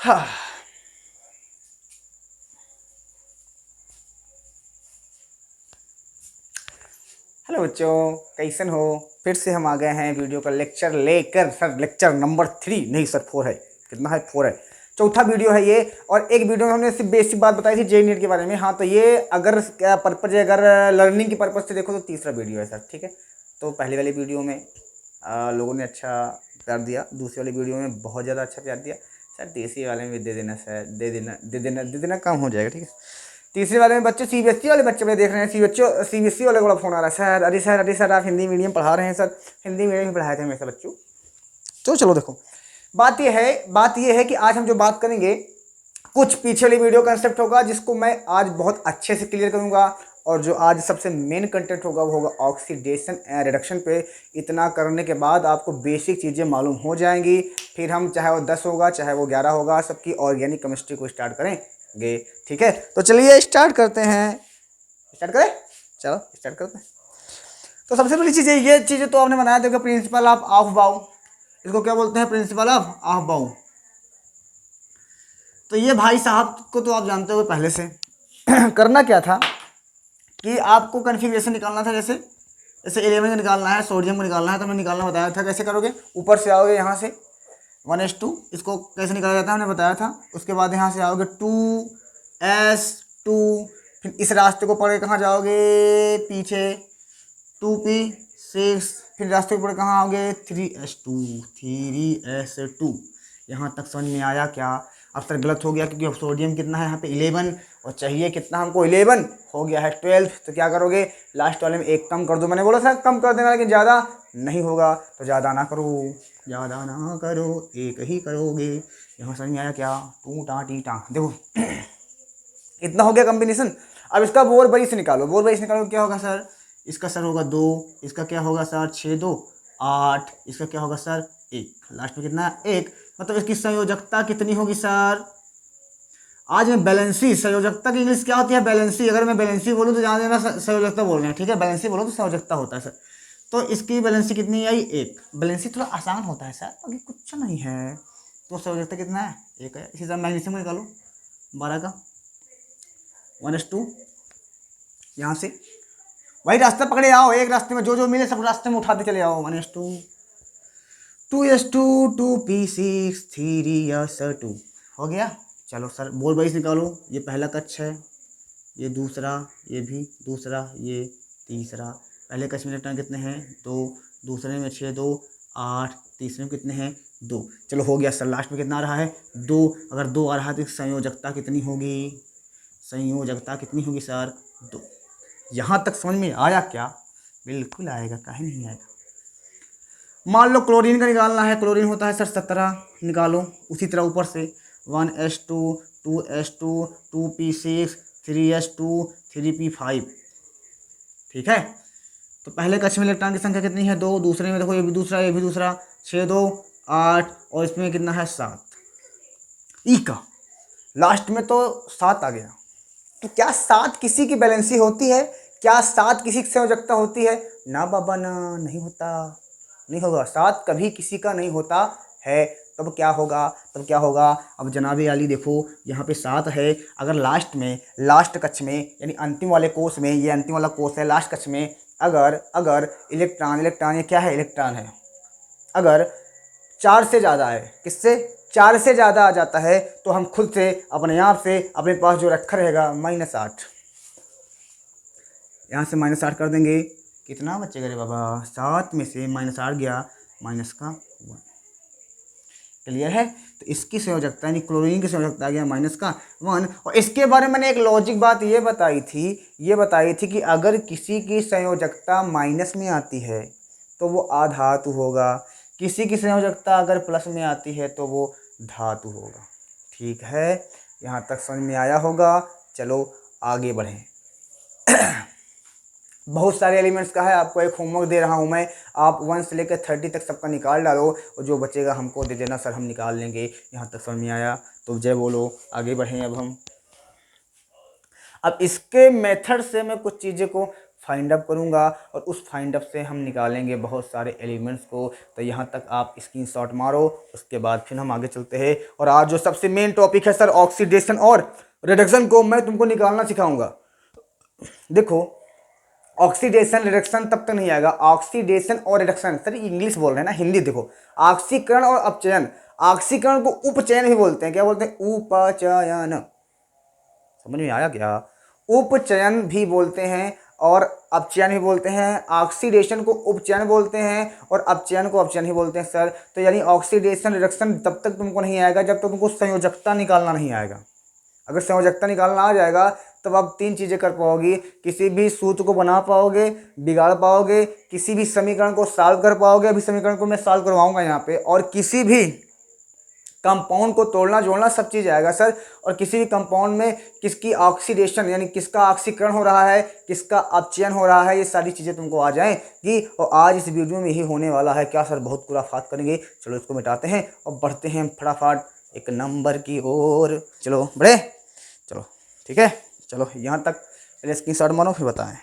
हाँ। हेलो बच्चों, कैसन हो? फिर से हम आ गए हैं वीडियो का लेक्चर लेकर। सर लेक्चर नंबर 3 नहीं सर 4 है। कितना है? 4 है। चौथा वीडियो है ये। और एक वीडियो में हमने सिर्फ बेसिक बात बताई थी जे नीट के बारे में। हाँ, तो ये अगर पर्पज अगर लर्निंग की पर्पज से देखो तो तीसरा वीडियो है सर। ठीक है, तो पहले वाली वीडियो में लोगों ने अच्छा प्यार दिया, दूसरी वाली वीडियो में बहुत ज़्यादा अच्छा प्यार दिया। सर तीसरी वाले में भी दे देना सर, दे देना कम हो जाएगा। ठीक है। तीसरे वाले में बच्चे सीबीएसई वाले बच्चे में देख रहे हैं, सीबीएसई वाले को फ़ोन आ रहा है, सर अरे सर आप हिंदी मीडियम पढ़ा रहे हैं सर। हिंदी मीडियम ही पढ़ाए थे हमेशा बच्चों। तो चलो देखो, बात ये है कि आज हम जो बात करेंगे, कुछ पीछे वाली वीडियो कंसेप्ट होगा जिसको मैं आज बहुत अच्छे से क्लियर करूंगा। और जो आज सबसे मेन कंटेंट होगा वो होगा ऑक्सीडेशन एंड रिडक्शन पे। इतना करने के बाद आपको बेसिक चीज़ें मालूम हो जाएंगी। फिर हम चाहे वो 10 होगा चाहे वो 11 होगा, सबकी ऑर्गेनिक केमिस्ट्री को स्टार्ट करेंगे। ठीक है, तो चलिए स्टार्ट करते हैं। स्टार्ट करें? चलो स्टार्ट करते हैं। तो सबसे पहली चीज़ ये चीज़ तो आपने बनाया देखो, प्रिंसिपल ऑफ ऑफ बाउ। इसको क्या बोलते हैं? प्रिंसिपल ऑफ ऑफ बाउ। तो ये भाई साहब को तो आप जानते हो पहले से। करना क्या था कि आपको कन्फिग्रेशन निकालना था। जैसे जैसे 11 का निकालना है, सोडियम को निकालना है, तो मैंने निकालना बताया था। कैसे करोगे? ऊपर से आओगे यहाँ से 1s2, इसको कैसे निकाला जाता है हमने बताया था। उसके बाद यहाँ से आओगे 2s2, फिर इस रास्ते को पढ़ के कहाँ जाओगे? पीछे 2p6, फिर रास्ते को पढ़ कहाँ आओगे? 3s2। यहाँ तक समझ में आया क्या? अब सर गलत हो गया क्योंकि अब सोडियम कितना है यहाँ पे 11 और चाहिए कितना हमको? 11 हो गया है 12। तो क्या करोगे? लास्ट वाले में एक कम कर दो। मैंने बोला था कम कर देना, लेकिन ज़्यादा नहीं होगा तो ज़्यादा ना करो, ज़्यादा ना करो, एक ही करोगे। यहाँ समझ में आया क्या? टू टा टी टा। देखो इतना हो गया कम्बिनेशन। अब इसका बोर बड़ी से निकालो। बोर बड़ी से निकालो क्या होगा सर? इसका सर होगा 2, इसका क्या होगा सर? 6 2 8, इसका क्या होगा सर? 1। लास्ट में कितना? 1। मतलब इसकी संयोजकता कितनी होगी सर? आज मैं बैलेंसी, संयोजकता की इंग्लिश क्या होती है? बैलेंसी। अगर मैं बैलेंसी बोलूँ तो जान देना संयोजकता बोल रहे हैं। ठीक है, बैलेंसी बोलो तो संयोजकता होता है सर। तो इसकी बैलेंसी कितनी आई? 1। बैलेंसी थोड़ा आसान होता है सर, बाकी कुछ नहीं है। तो संयोजकता कितना है? 1 है। इसी तरह मैग्नीशियम निकालो 12 का 1s2। यहाँ से वही रास्ता पकड़े आओ, एक रास्ते में जो जो मिले सब रास्ते में उठाते चले आओ। 1s2, 2s2, 2p6, 3s2 हो गया। चलो सर बोल बाइस निकालो। ये पहला कक्ष है, ये दूसरा, ये भी दूसरा, ये तीसरा। पहले कक्ष में इलेक्ट्रॉन कितने हैं? 2। दूसरे में 6 2 8, तीसरे में कितने हैं? 2। चलो हो गया सर। लास्ट में कितना आ रहा है? 2। अगर 2 आ रहा है तो संयोजकता कितनी होगी? संयोजकता कितनी होगी सर? 2। यहाँ तक समझ में आया क्या? बिल्कुल आएगा, काहे नहीं आएगा। मान लो क्लोरीन का निकालना है। क्लोरीन होता है सर 17, निकालो। उसी तरह ऊपर से 1s2, 2s2, 2p6, 3s2, 3p5। ठीक है, तो पहले कक्ष में इलेक्ट्रॉन की संख्या कितनी है? 2। दूसरे में देखो ये भी दूसरा, ये भी दूसरा, 6 2 8, और इसमें कितना है? 7। ई का लास्ट में तो 7 आ गया। तो क्या 7 किसी की बैलेंसी होती है? क्या 7 किसी की संयोजकता होती है? ना बाबा ना, नहीं होता, नहीं होगा। 7 कभी किसी का नहीं होता है। तब क्या होगा? अब जनाबे आली देखो, यहाँ पे 7 है। अगर लास्ट में, लास्ट कक्ष में, यानी अंतिम वाले कोर्स में, ये अंतिम वाला कोर्स है, लास्ट कक्ष में अगर अगर इलेक्ट्रॉन ये क्या है? इलेक्ट्रॉन है। अगर 4 से ज़्यादा है, किससे? 4 से ज़्यादा आ जाता है तो हम खुद से अपने आप से अपने पास जो रखा रहेगा -8, यहाँ से -8 कर देंगे। कितना बचेगा रे बाबा? 7 में से -8 गया, माइनस का 1। क्लियर है? तो इसकी संयोजकता यानी क्लोरीन की संयोजकता आ गया माइनस का 1। और इसके बारे में मैंने एक लॉजिक बात ये बताई थी कि अगर किसी की संयोजकता माइनस में आती है तो वो अधातु होगा, किसी की संयोजकता अगर प्लस में आती है तो वो धातु होगा। ठीक है, यहाँ तक समझ में आया होगा। चलो आगे बढ़ें। बहुत सारे एलिमेंट्स का है, आपको एक होमवर्क दे रहा हूँ मैं। आप 1 से लेकर 30 तक सबका निकाल डालो और जो बचेगा हमको दे देना सर, हम निकाल लेंगे। यहाँ तक समझ में आया तो जय बोलो। आगे बढ़ें अब हम। अब इसके मेथड से मैं कुछ चीज़ें को फाइंड अप करूँगा और उस फाइंड अप से हम निकालेंगे बहुत सारे एलिमेंट्स को। तो यहाँ तक आप स्क्रीनशॉट मारो, उसके बाद फिर हम आगे चलते हैं। और आज जो सबसे मेन टॉपिक है सर, ऑक्सीडेशन और रिडक्शन को मैं तुमको निकालना सिखाऊंगा। देखो, ऑक्सीडेशन रिडक्शन तब तक नहीं आएगा, ऑक्सीडेशन और रिडक्शन, सर इंग्लिश बोल रहे हैं ना, हिंदी देखो। ऑक्सीकरण और अपचयन, ऑक्सीकरण को उपचयन भी बोलते हैं। क्या बोलते हैं? उपचयन। समझ में आया क्या? उपचयन भी बोलते हैं और अपचयन भी बोलते हैं। ऑक्सीडेशन को उपचयन बोलते हैं और अपचयन को अपचयन ही बोलते हैं सर। तो यानी ऑक्सीडेशन रिडक्शन तब तक तुमको नहीं आएगा जब तक तुमको संयोजकता निकालना नहीं आएगा। अगर संयोजकता निकालना आ जाएगा तब आप तीन चीज़ें कर पाओगे, किसी भी सूत्र को बना पाओगे, बिगाड़ पाओगे, किसी भी समीकरण को सॉल्व कर पाओगे। अभी समीकरण को मैं सॉल्व करवाऊंगा यहाँ पे। और किसी भी कंपाउंड को तोड़ना जोड़ना सब चीज़ आएगा सर। और किसी भी कंपाउंड में किसकी ऑक्सीडेशन यानी किसका ऑक्सीकरण हो रहा है, किसका अपचयन हो रहा है, ये सारी चीज़ें तुमको आ जाएंगी। और आज इस वीडियो में यही होने वाला है। क्या सर? बहुत खुराफात करेंगे। चलो इसको मिटाते हैं और बढ़ते हैं फटाफट एक नंबर की ओर। चलो बढ़े, चलो ठीक है। चलो यहाँ तक पहले स्क्रीनशॉट मारो फिर बताएं।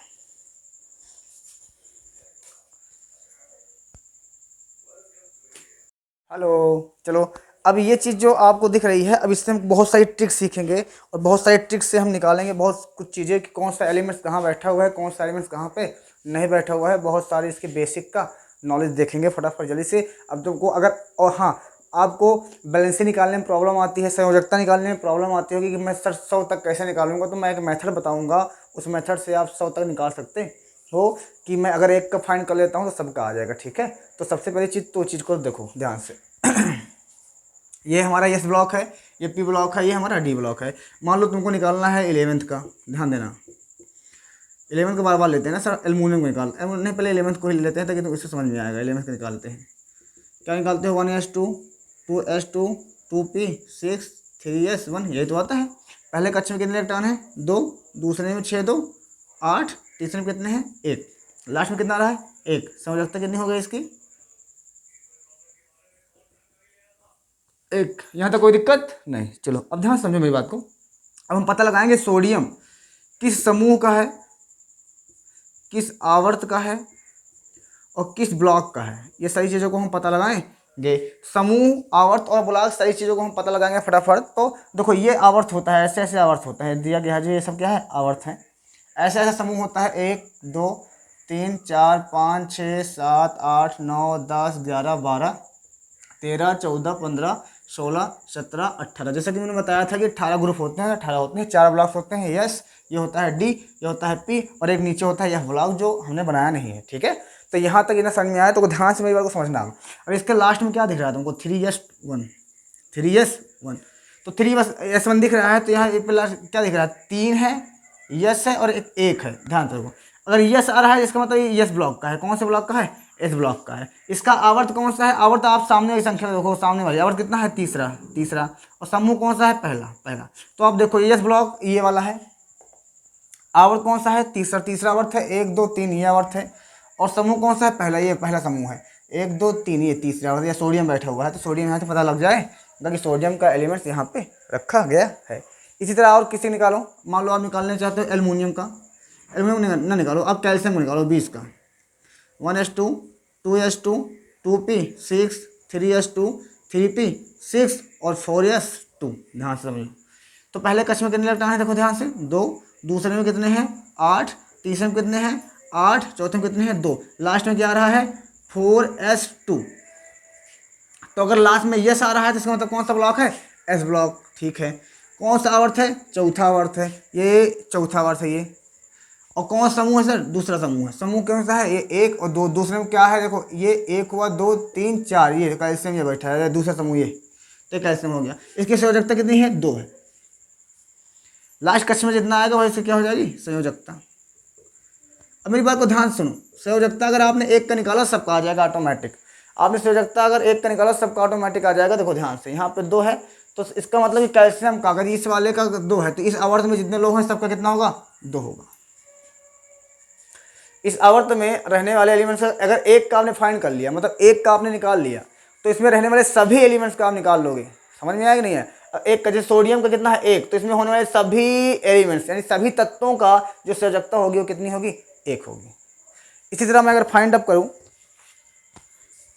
हेलो, चलो अब ये चीज़ जो आपको दिख रही है, अब इससे हम बहुत सारी ट्रिक्स सीखेंगे और बहुत सारी ट्रिक्स से हम निकालेंगे बहुत कुछ चीज़ें कि कौन सा एलिमेंट्स कहाँ बैठा हुआ है, कौन सा एलिमेंट्स कहाँ पे नहीं बैठा हुआ है। बहुत सारे इसके बेसिक का नॉलेज देखेंगे फटाफट जल्दी से। अब तुमको अगर, और हाँ, आपको बैलेंसी निकालने में प्रॉब्लम आती है, संयोजकता निकालने में प्रॉब्लम आती होगी कि मैं सर 100 तक कैसे निकालूंगा, तो मैं एक मेथड बताऊंगा। उस मेथड से आप 100 तक निकाल सकते हो कि मैं अगर एक का फाइंड कर लेता हूँ तो सबका आ जाएगा। ठीक है, तो सबसे पहली चीज़ तो चीज़ को देखो ध्यान से। ये हमारा एस ब्लॉक है, ये पी ब्लॉक है, ये हमारा डी ब्लॉक है। मान लो तुमको निकालना है 11th का, ध्यान देना 11th का बार बार लेते हैं ना सर, एल्युमिनियम को निकाल नहीं, पहले 11th को ही लेते हैं ताकि तुम इससे समझ में आएगा। 11th का निकालते हैं, क्या निकालते हो? 1s2 2s2 2p 6 3s1, यही तो आता है। पहले कक्ष में कितने इलेक्ट्रॉन है? 2, दूसरे में 6 2 8, तीसरे में कितने हैं? 1, लास्ट में कितना आ रहा है? 1। संयोजकता कितनी हो गई इसकी? 1। यहाँ तक कोई दिक्कत नहीं। चलो अब ध्यान समझो मेरी बात को। अब हम पता लगाएंगे सोडियम किस समूह का है, किस आवर्त का है और किस ब्लॉक का है। ये सारी चीज़ों को हम पता लगाएंगे। समूह, आवर्त और ब्लॉक, सारी चीज़ों को हम पता लगाएंगे फटाफट। तो देखो, ये आवर्त होता है, ऐसे ऐसे आवर्त होता है, दिया गया है जो ये सब क्या है? आवर्त है। ऐसे ऐसे समूह होता है, 1 2 3 4 5 6 7 8 9 10 11 12 13 14 15 16 17 18। जैसा कि मैंने बताया था कि 18 ग्रुप होते हैं, 18 होते हैं, 4 ब्लॉक्स होते हैं। यस, ये होता है डी, ये होता है पी और एक नीचे होता है यह ब्लॉक जो हमने बनाया नहीं है। ठीक है, तो यहाँ तक इतना समझ में आया तो ध्यान से मेरी बात को समझना। अब इसके लास्ट में क्या दिख रहा है तुमको? 3s1, 3s1। तो 3s1 दिख रहा है, तो यहाँ क्या दिख रहा है? 3 है, यस है और एक है। ध्यान से देखो, अगर यस आ रहा है इसका मतलब ये यस ब्लॉक का है। कौन से ब्लॉक का है? एस ब्लॉक का है। इसका आवर्त कौन सा है? आवर्त आप सामने वाली संख्या देखो, सामने वाली आवर्त कितना है? तीसरा। और समूह कौन सा है? पहला। तो आप देखो एस ब्लॉक ये वाला है, आवर्त कौन सा है? तीसरा आवर्त है। 1 2 3 ये आवर्त है। और समूह कौन सा है? पहला, ये पहला समूह है। 1 2 3 ये तीसरा आवर्त। या सोडियम बैठा हुआ है, तो सोडियम यहाँ से पता लग जाएगा कि सोडियम का एलिमेंट्स यहाँ पे रखा गया है। इसी तरह और किसी निकालो। मान लो आप निकालना चाहते हो एल्युमिनियम का, एल्युमिनियम ना निकालो, आप कैल्शियम को निकालो 20 का। 1s2 2s2 2p 6 3s2 3p 6 और 4s2। ध्यान से समझो। तो पहले कक्ष में कितने इलेक्ट्रॉन है? देखो ध्यान से, 2, दूसरे में कितने हैं? 8, तीसरे में कितने हैं? 8, चौथे में कितने हैं? 2, लास्ट में क्या आ रहा है? 4s2। तो अगर लास्ट में यस आ रहा है तो इसका मतलब कौन सा ब्लॉक है? S block. ठीक है, कौन सा आवर्त है? चौथा आवर्त है, ये चौथा आवर्त है ये। और कौन सा समूह है सर? दूसरा समूह है। समूह कौन सा है? ये 1 और 2। दूसरे में क्या है? देखो, ये 1 हुआ, 2 3 4, ये कैल्शियम ये बैठा है, दूसरा समूह ये, तो कैल्शियम हो गया। इसकी संयोजकता कितनी है? 2 है। लास्ट कक्ष में जितना आएगा वही से क्या हो जाएगी? संयोजकता। अब मेरी बात को ध्यान सुनो, संयोजकता अगर आपने 1 का निकाला सबका आ जाएगा ऑटोमेटिक। आपने संयोजकता अगर 1 का निकाला सबका ऑटोमेटिक आ जाएगा। देखो ध्यान से, यहाँ पे 2 है, तो इसका मतलब कि कैल्शियम का अगर इस वाले का 2 है तो इस आवर्त में जितने लोग हैं सबका कितना होगा? 2 होगा। इस आवर्त में रहने वाले एलिमेंट्स का अगर 1 का आपने फाइंड कर लिया, मतलब 1 का आपने निकाल लिया, तो इसमें रहने वाले सभी एलिमेंट्स का आप निकाल लोगे। समझ में आया कि नहीं है? 1 का, जैसे सोडियम का कितना है? 1, तो इसमें होने वाले सभी एलिमेंट्स यानी सभी तत्वों का जो संयोजकता होगी वो कितनी होगी? 1 होगी। इसी तरह मैं अगर फाइंड अप करूँ,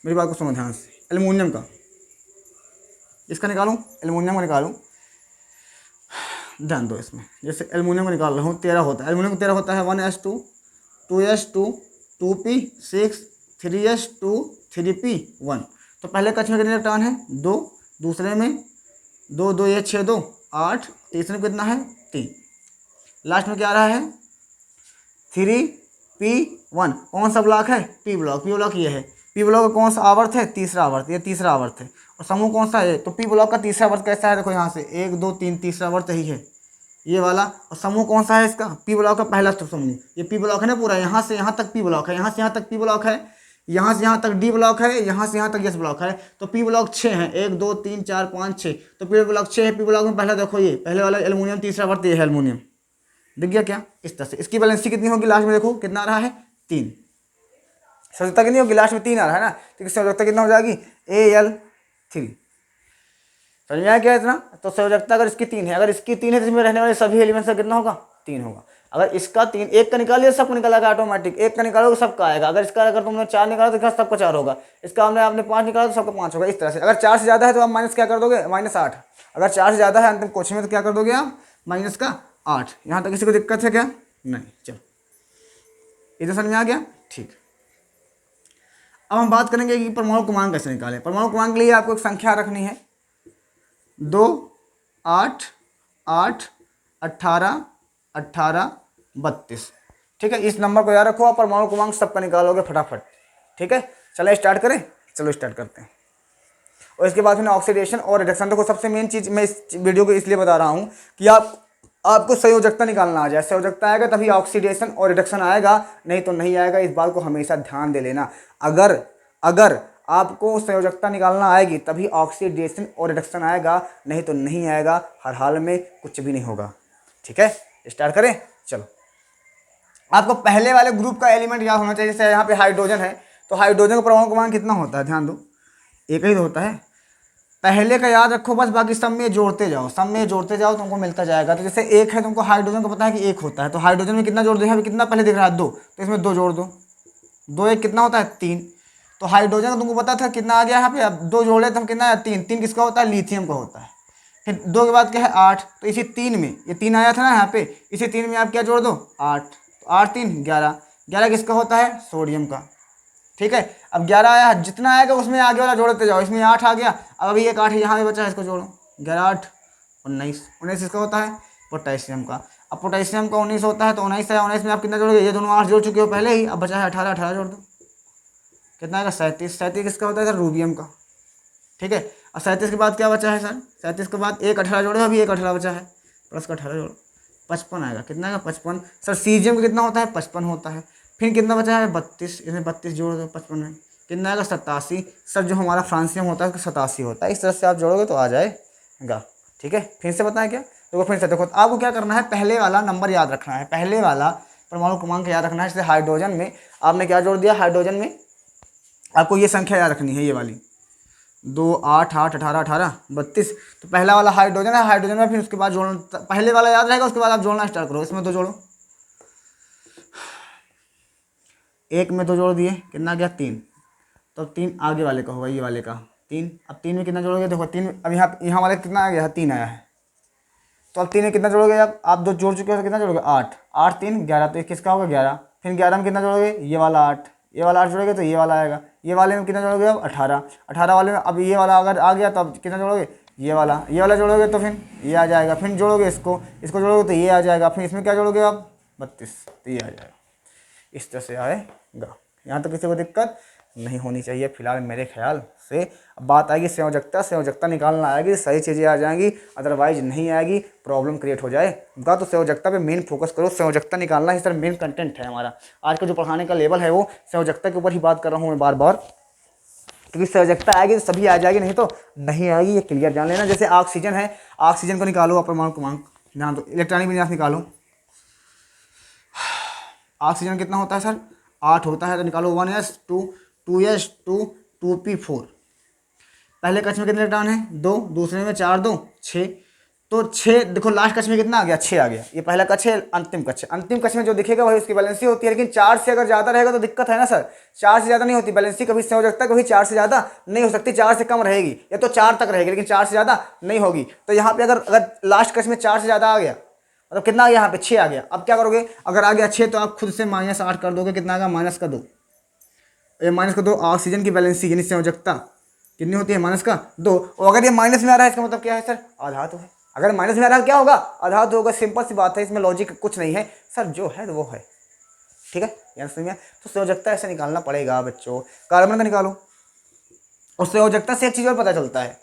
मेरी बात को सुनो ध्यान से, एल्युमिनियम का, इसका निकालूँ, एल्युमिनियम का निकालूँ, ध्यान दो इसमें, जैसे एल्युमिनियम का निकाल रहा हूँ, 13 होता है, एल्युमिनियम का 13 होता है 1s2 2s2 2p6 3s2 3p1। तो पहले कक्ष में कितने इलेक्ट्रॉन है? 2, दूसरे में 2 2 ये 6 2 8, तीसरे में कितना है? 3, लास्ट में क्या आ रहा है? 3p1। कौन सा ब्लॉक है? P block. पी ब्लॉक ये है। पी ब्लॉक का कौन सा आवर्त है? तीसरा आवर्त। ये तीसरा आवर्त है। और समूह कौन सा है? तो पी ब्लॉक का तीसरा आवर्त कैसा है? देखो यहाँ से 1 2 3, तीसरा आवर्त यही है ये वाला। और समूह कौन सा है इसका? पी ब्लॉक का पहला समूह। ये पी ब्लॉक है ना पूरा, यहाँ से यहाँ तक पी ब्लॉक है, यहाँ से यहाँ तक पी ब्लॉक है, यहाँ से यहाँ तक डी ब्लॉक है, यहाँ से यहाँ तक एस ब्लॉक है। तो पी ब्लॉक 6 है, 1 2 3 4 5 6। तो पी ब्लॉक 6 है। पी ब्लॉक में पहला देखो ये पहले वाला एल्युमिनियम, तीसरा आवर्त ये है एल्युमिनियम। दिख गया क्या? इस तरह से इसकी वैलेंसी कितनी होगी लास्ट में? देखो कितना आ रहा है? 3। संयोजकता कितनी होगी? लास्ट में 3 आ रहा है ना, तो संयोजकता कितना हो जाएगी? Al3। समझ में आया क्या इतना? तो संयोजकता अगर इसकी 3 है, अगर इसकी 3 है तो इसमें रहने वाले सभी एलिमेंट्स का कितना होगा? 3 होगा। अगर इसका 3, एक का निकालिए सबको निकालेगा ऑटोमेटिक, एक का निकालोगे सबका आएगा। अगर इसका अगर तुमने 4 निकाला तो इसका सबका 4 होगा, इसका हमने आपने 5 निकाला तो सबका 5 होगा। इस तरह से अगर 4 से ज़्यादा है तो आप माइनस क्या कर दोगे? -8। अगर 4 से ज़्यादा है अंतिम क्वेश्चन में तो क्या कर दोगे आप? माइनस का 8। यहाँ तक किसी को दिक्कत है क्या? नहीं। चलो इधर समझ में आ गया? ठीक। अब हम बात करेंगे कि परमाणु क्रमांक कैसे निकालें। परमाणु क्रमांक के लिए आपको एक संख्या रखनी है 2 8 8 18 18 32। ठीक है, इस नंबर को याद रखो, आप परमाणु क्रमांक सबका निकालोगे फटाफट। ठीक है, चलो स्टार्ट करें। चलो स्टार्ट करते हैं। और इसके बाद फिर ऑक्सीडेशन और रिडक्शन। देखो सबसे मेन चीज़ मैं इस वीडियो को इसलिए बता रहा हूँ कि आपको संयोजकता निकालना आ जाए। संयोजकता आएगा तभी ऑक्सीडेशन और रिडक्शन आएगा, नहीं तो नहीं आएगा। इस बात को हमेशा ध्यान दे लेना। अगर आपको संयोजकता निकालना आएगी तभी ऑक्सीडेशन और रिडक्शन आएगा, नहीं तो नहीं आएगा। हर हाल में कुछ भी नहीं होगा। ठीक है, स्टार्ट करें। चलो, आपको पहले वाले ग्रुप का एलिमेंट याद होना चाहिए। जैसे यहाँ पे हाइड्रोजन है, तो हाइड्रोजन का परमाणु क्रमांक कितना होता है? ध्यान दो, एक ही तो होता है। पहले का याद रखो बस, बाकी सब में जोड़ते जाओ, सब में जोड़ते जाओ, तुमको मिलता जाएगा। तो जैसे 1 है, तुमको हाइड्रोजन को पता है कि 1 होता है, तो हाइड्रोजन में कितना जोड़ दो? यहाँ कितना पहले दिख रहा है? 2, तो इसमें 2 जोड़ दो। 2 1 कितना होता है? 3। तो हाइड्रोजन का तुमको पता था कितना आ गया यहाँ पे? अब 2 जोड़े तो हम कितना है? 3। 3 किसका होता है? लिथियम का होता है। फिर 2 के बाद क्या है? 8। तो इसी 3 में, ये 3 आया था ना यहाँ पे, इसी 3 में आप क्या जोड़ दो? 8। तो 8 3 11। 11 किसका होता है? सोडियम का। ठीक है, अब 11 आया, जितना आएगा उसमें आगे वाला जोड़ते जाओ। इसमें 8 आ गया, अब अभी एक 8 यहाँ भी बचा है, इसको जोड़ो। 11 8 19। 19 इसका होता है पोटेशियम का। अब पोटेशियम का 19 होता है, तो 19 है। 19 में आप कितना जोड़ोगे? ये दोनों 8 जोड़ चुके हो पहले ही, अब बचा है 18। 18 जोड़ दो, कितना आएगा? 37। 37 किसका होता है सर? रूबियम का। ठीक है, और 37 के बाद क्या बचा है सर? 37 के बाद एक 18 जोड़ो, अभी एक 18 बचा है, प्लस का 18 जोड़ो, 55 आएगा। कितना आएगा? 55। सर सीजियम का कितना होता है? 55 होता है। फिर कितना बचा है? 32। इसमें 32 जोड़ दो 55 में, कितना आएगा? 87। सर जो हमारा फ्रांसियम होता है उसका 87 होता है। इस तरह से आप जोड़ोगे तो आ जाएगा। ठीक है, फिर से बताएं क्या? तो फिर से देखो, तो आपको क्या करना है? पहले वाला नंबर याद रखना है, पहले वाला परमाणु क्रमांक याद रखना है। जैसे हाइड्रोजन में आपने क्या जोड़ दिया? हाइड्रोजन में आपको ये संख्या याद रखनी है, ये वाली 2 8 8 18 18 32। तो पहला वाला हाइड्रोजन है, हाइड्रोजन में फिर उसके बाद जोड़ना, पहले वाला याद रहेगा, उसके बाद आप जोड़ना स्टार्ट करो। इसमें 2 जोड़ो, 1 में 2 जोड़ दिए, कितना गया? 3। तो 3 आगे वाले का होगा, ये वाले का 3। अब 3 में कितना जोड़ोगे? देखो 3, अब यहाँ वाले कितना आ गया? 3 आया है। तो अब 3 में कितना जोड़ोगे? आप 2 जोड़ चुके हो तो कितना जोड़ोगे? 8। 8 3 11, तो ये किसका होगा? 11। फिर 11 में कितना जोड़ोगे? ये वाला 8। ये वाला 8 जोड़ोगे तो ये वाला आएगा। ये वाले में कितना जोड़ोगे? अब 18। 18 वाले में अब ये वाला अगर आ गया तो अब कितना जोड़ोगे? ये वाला जोड़ोगे तो फिर ये आ जाएगा। फिर जोड़ोगे इसको जोड़ोगे तो ये आ जाएगा। फिर इसमें क्या जोड़ोगे आप? 32, तो ये आ जाएगा। इस तरह से आएगा। यहाँ तो किसी को दिक्कत नहीं होनी चाहिए फिलहाल मेरे ख्याल से। अब बात आएगी संयोजकता निकालना आएगी, सही चीज़ें आ जाएंगी, अदरवाइज नहीं आएगी, प्रॉब्लम क्रिएट हो जाएगा। तो संयोजकता पे मेन फोकस करो, संयोजकता निकालना ही सर मेन कंटेंट है हमारा। आज का जो पढ़ाने का लेवल है वो संयोजकता के ऊपर ही बात कर रहा हूँ मैं बार बार, क्योंकि संयोजकता आएगी तो सभी आ जाएगी, नहीं तो नहीं आएगी, ये क्लियर जान लेना। जैसे ऑक्सीजन है, ऑक्सीजन को निकालो आप परमाणु क्रमांक, ध्यान दो, इलेक्ट्रॉनिक विन्यास निकालो। ऑक्सीजन कितना होता है सर? 8 होता है, तो निकालो 1s2 2s2 2p4। पहले कक्ष में कितने इलेक्ट्रॉन है? 2, दूसरे में 4 2 6, तो 6 देखो, लास्ट कक्ष में कितना आ गया, 6 आ गया। ये पहला कक्ष है, अंतिम कक्ष। अंतिम कक्ष में जो दिखेगा वही उसकी बैलेंसी होती है, लेकिन 4 से अगर ज़्यादा रहेगा तो दिक्कत है ना सर। 4 से ज़्यादा नहीं होती बैलेंसी, कभी संयोजकता कभी 4 से ज़्यादा नहीं हो सकती, 4 से कम रहेगी, या तो 4 तक रहेगी लेकिन 4 से ज़्यादा नहीं होगी। तो यहाँ पे अगर लास्ट कक्ष में 4 से ज़्यादा आ गया, मतलब कितना आ गया, यहाँ पे 6 आ गया। अब क्या करोगे, अगर आ गया 6 तो आप खुद से -8 कर दोगे, कितना आ गया, -2। -2 ऑक्सीजन की बैलेंसी यानी संयोजकता कितनी होती है, -2। और अगर ये माइनस में आ रहा है इसका मतलब क्या है सर, आधातु है। अगर माइनस में आ रहा है क्या होगा, आधातु होगा। सिंपल सी बात है, इसमें लॉजिक कुछ नहीं है सर, जो है वो है। ठीक है, यानी समझ में। तो संयोजकता ऐसे निकालना पड़ेगा बच्चों, कार्बन का निकालो। और संयोजकता से एक चीज़ और पता चलता है,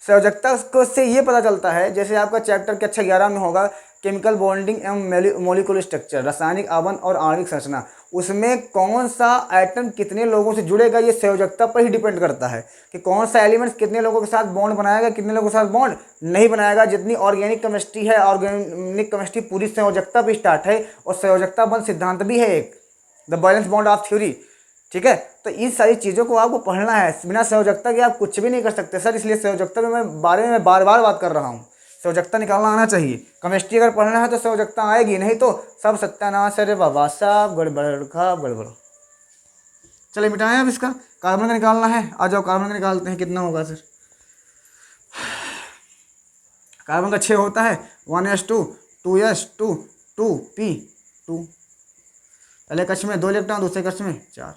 संयोजकता को से ये पता चलता है, जैसे आपका चैप्टर के 11 में होगा केमिकल बॉन्डिंग एवं मोलिकुलर स्ट्रक्चर, रासायनिक आवरण और आणविक संरचना, उसमें कौन सा एटम कितने लोगों से जुड़ेगा ये संयोजकता पर ही डिपेंड करता है कि कौन सा एलिमेंट्स कितने लोगों के साथ बॉन्ड बनाएगा, कितने लोगों के साथ बॉन्ड नहीं बनाएगा। जितनी ऑर्गेनिक केमिस्ट्री है, ऑर्गेनिक केमिस्ट्री पूरी संयोजकता पर स्टार्ट है, और संयोजकता बंद सिद्धांत भी है एक, the valence bond of theory. ठीक है, तो इन सारी चीज़ों को आपको पढ़ना है, बिना संयोजकता के आप कुछ भी नहीं कर सकते सर। इसलिए संयोजकता में मैं बारे में बार बार बात कर रहा हूँ, संयोजकता निकालना आना चाहिए। केमिस्ट्री अगर पढ़ना है तो संयोजकता आएगी, नहीं तो सब सत्यानाश है रे बाबा, सब गड़बड़ का गड़बड़। चलिए मिटाएं अब इसका, कार्बन का निकालना है। आ जाओ कार्बन का निकालते हैं, कितना होगा सर। कार्बन का 6 होता है, 1s2 2s2 2p2। पहले कक्ष में 2 इलेक्ट्रॉन, दूसरे कक्ष में 4।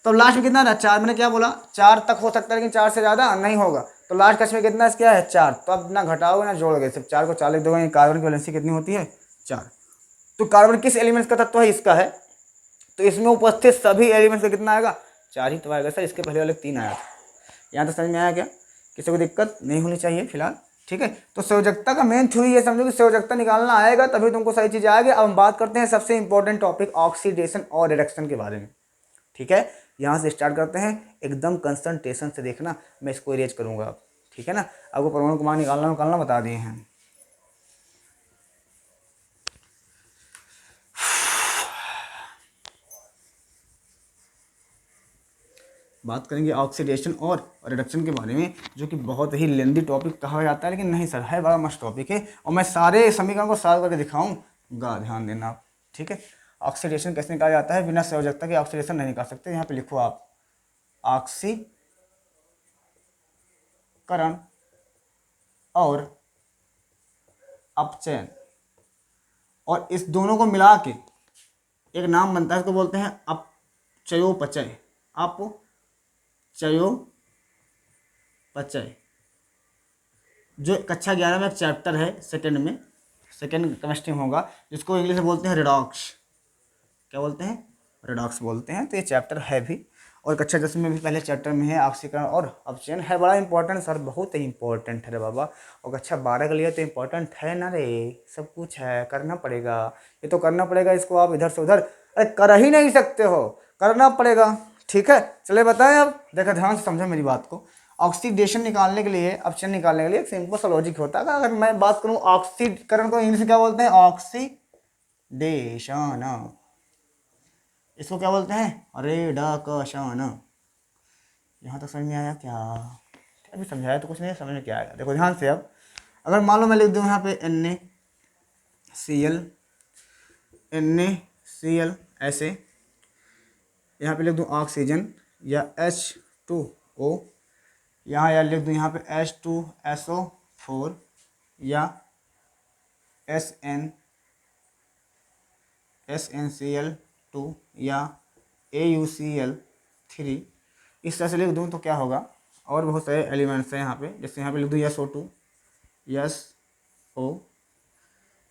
तो लास्ट में कितना रहा, 4। मैंने क्या बोला, 4 तक हो सकता है लेकिन 4 से ज़्यादा नहीं होगा। तो लास्ट कक्ष में कितना क्या है, 4। तो अब ना घटाओगे ना जोड़ोगे, सिर्फ 4 को 4 लिख दोगे। कार्बन की वैलेंसी कितनी होती है, 4। तो कार्बन किस एलिमेंट्स का तत्व है, इसका है। तो इसमें उपस्थित सभी एलिमेंट्स का कितना आएगा, 4 ही तो आएगा सर। इसके पहले वाले 3 आया था। यहाँ तो समझ में आया क्या, किसी को दिक्कत नहीं होनी चाहिए फिलहाल। ठीक है, तो संयोजकता का मेन थ्योरी ये समझो कि संयोजकता निकालना आएगा तभी तुमको सारी चीज़ें आएगी। अब हम बात करते हैं सबसे इंपॉर्टेंट टॉपिक ऑक्सीडेशन और रिडक्शन के बारे में। ठीक है, यहाँ से स्टार्ट करते हैं, एकदम कंसंट्रेशन से देखना, मैं इसको इरेज करूँगा अब। ठीक है ना, आपको परमाणु क्रमांक निकालना बता दिए हैं। बात करेंगे ऑक्सीडेशन और रिडक्शन के बारे में, जो कि बहुत ही लेंदी टॉपिक कहा जाता है, लेकिन नहीं सर, है बड़ा मस्त टॉपिक है। और मैं सारे समीकरण को सॉल्व करके दिखाऊंगा, ध्यान देना आप। ठीक है, ऑक्सीडेशन कैसे निकाला जाता है, बिना संयोजकता के ऑक्सीडेशन नहीं निकाल सकते। यहाँ पे लिखो आप, ऑक्सीकरण और अपचयन, और इस दोनों को मिला के एक नाम बनता है, इसको बोलते हैं अपचयोपचय। अपचयोपचय, जो कक्षा 11 में एक चैप्टर है, सेकंड केमिस्ट्री में होगा, जिसको इंग्लिश में बोलते हैं रिडॉक्स। क्या बोलते हैं, रिडॉक्स बोलते हैं। तो ये चैप्टर है भी, और कक्षा 10 में भी पहले चैप्टर में है, ऑक्सीकरण और अपचयन है। बड़ा इंपॉर्टेंट सर, बहुत ही इंपॉर्टेंट है रे बाबा। और कक्षा 12 के लिए तो इंपॉर्टेंट है ना रे, सब कुछ है, करना पड़ेगा, ये तो करना पड़ेगा। इसको आप इधर से उधर अरे कर ही नहीं सकते हो, करना पड़ेगा। ठीक है, चले बताएं अब, देखो ध्यान से समझो मेरी बात को। ऑक्सीडेशन निकालने के लिए, अपचयन निकालने के लिए एक सिंपल सा लॉजिक होता है। अगर मैं बात करूँ ऑक्सीकरण को इंग्लिश में क्या बोलते हैं, ऑक्सीडेशन। इसको क्या बोलते हैं, रिडक्शन। यहाँ तक समझ में आया क्या, अभी समझाया तो कुछ नहीं, समझ में क्या आएगा, देखो ध्यान से। अब अगर मान लो मैं लिख दूँ यहाँ पे NaCl ऐसे, यहाँ पे लिख दूँ ऑक्सीजन, या H2O, यहाँ या लिख दूँ यहाँ पे H2SO4, या SnCl2, या AuCl3, इस तरह से लिख दूँ तो क्या होगा। और बहुत सारे एलिमेंट्स हैं यहाँ पे, जैसे यहाँ पे लिख दूँ SO2, SO,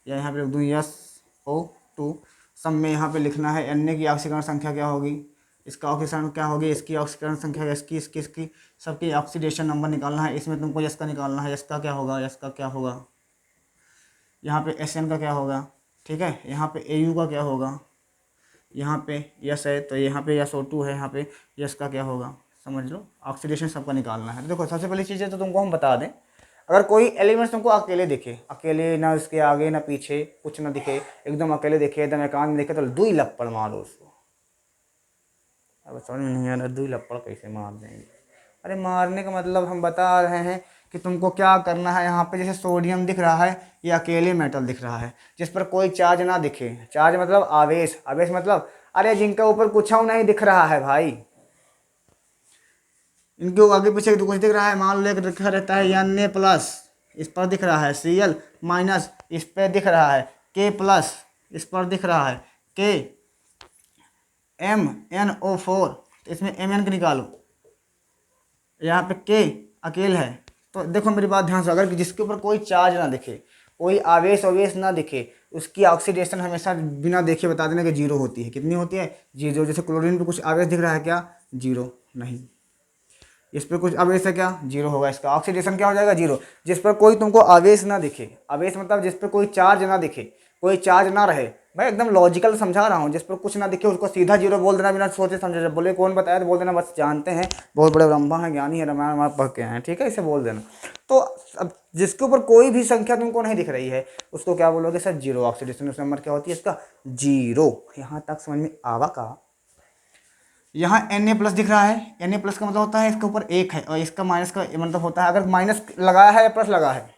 या यहाँ पे लिख दूँ SO2। सब में यहाँ पे लिखना है Na की ऑक्सीकरण संख्या क्या होगी, इसका ऑक्सीकरण क्या होगी, इसकी ऑक्सीकरण संख्या, इसकी सबकी ऑक्सीडेशन नंबर निकालना है। इसमें तुमको यस का निकालना है, यस का क्या होगा, यहाँ पे Sn का क्या होगा। ठीक है, यहाँ पे Au का क्या होगा, यहाँ पे यस है तो यहाँ पे SO2 है, यहाँ पे यस का क्या होगा, समझ लो। ऑक्सीडेशन सबका निकालना है। तो देखो सबसे पहली चीज़ है तो तुमको हम बता दें, अगर कोई एलिमेंट्स तुमको अकेले दिखे, अकेले ना इसके आगे ना पीछे कुछ ना दिखे, एकदम अकेले दिखे, एकदम एकांत में दिखे, तो 2 लप्पड़ मारो उसको। अब समझ में नहीं आ रहा, 2 लप्पड़ कैसे मार देंगे। अरे मारने का मतलब हम बता रहे हैं कि कि तुमको क्या करना है। यहाँ पे जैसे सोडियम दिख रहा है, ये अकेले मेटल दिख रहा है जिस पर कोई चार्ज ना दिखे। चार्ज मतलब आवेश, आवेश मतलब अरे जिनके ऊपर कुछ नहीं दिख रहा है भाई, इनके आगे पीछे तो कुछ दिख रहा है। मान लो एक लिखा रहता है Na+, इस पर दिख रहा है Cl-, इस पर दिख रहा है K+, इस पर दिख रहा है KMnO4, तो इसमें Mn को निकालो, यहाँ पे K अकेले है। तो देखो मेरी बात ध्यान से, अगर जिसके ऊपर कोई चार्ज ना दिखे, कोई आवेश अवेश ना दिखे, उसकी ऑक्सीडेशन हमेशा बिना देखे बता देना कि जीरो होती है। कितनी होती है? जीरो। जैसे क्लोरीन पे कुछ आवेश दिख रहा है क्या? जीरो नहीं। इस पर कुछ आवेश है क्या? जीरो होगा। इसका ऑक्सीडेशन क्या हो जाएगा? जीरो। जिस पर कोई तुमको आवेश ना दिखे, आवेश मतलब जिस पर कोई चार्ज ना दिखे, कोई चार्ज ना रहे, मैं एकदम लॉजिकल समझा रहा हूँ। जिस पर कुछ ना दिखे उसको सीधा जीरो बोल देना बिना सोचे समझे। जब बोले कौन बताया तो बोल देना बस जानते हैं, बहुत बड़े ब्रह्मा हैं, ज्ञानी है, रामायण हमारे पढ़ के हैं, ठीक है, इसे बोल देना। तो अब जिसके ऊपर कोई भी संख्या तुमको नहीं दिख रही है उसको क्या बोलोगे? सर जीरो ऑक्सीडेशन नंबर क्या होती है इसका? जीरो। यहाँ तक समझ में आवा का? यहाँ Na+ दिख रहा है, Na+ का मतलब होता है इसके ऊपर एक है, और इसका माइनस का मतलब होता है अगर माइनस लगाया है या प्लस लगा है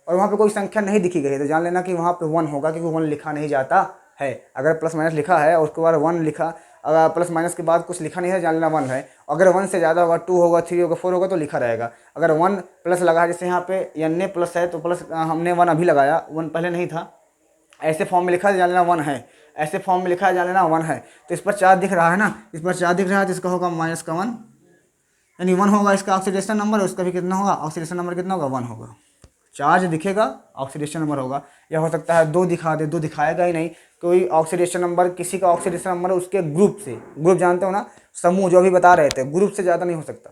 और वहाँ पे कोई संख्या नहीं दिखी गई है तो जान लेना कि वहाँ पे 1 होगा, क्योंकि 1 लिखा नहीं जाता है। अगर प्लस माइनस लिखा है और उसके बाद 1 लिखा, अगर प्लस माइनस के बाद कुछ लिखा नहीं है, जान लेना 1 है। अगर 1 से ज़्यादा होगा, 2 होगा, 3 होगा, 4 होगा तो लिखा रहेगा। अगर 1 प्लस लगा है, जैसे यहाँ पे Na+ है तो प्लस हमने 1 अभी लगाया, 1 पहले नहीं था, ऐसे फॉर्म में लिखा है जान लेना 1 है, ऐसे फॉर्म में लिखा है जान लेना 1 है। तो इस पर चार्ज दिख रहा है ना, इस पर चार्ज दिख रहा है तो इसका होगा -1, यानी 1 होगा इसका ऑक्सीडेशन नंबर, उसका भी कितना होगा? ऑक्सीडेशन नंबर कितना होगा? 1 होगा। चार्ज दिखेगा, ऑक्सीडेशन नंबर होगा। या हो सकता है 2 दिखा दे, 2 दिखाएगा ही नहीं, कोई ऑक्सीडेशन नंबर, किसी का ऑक्सीडेशन नंबर उसके ग्रुप से, ग्रुप जानते हो ना, समूह जो भी बता रहे थे, ग्रुप से ज़्यादा नहीं हो सकता।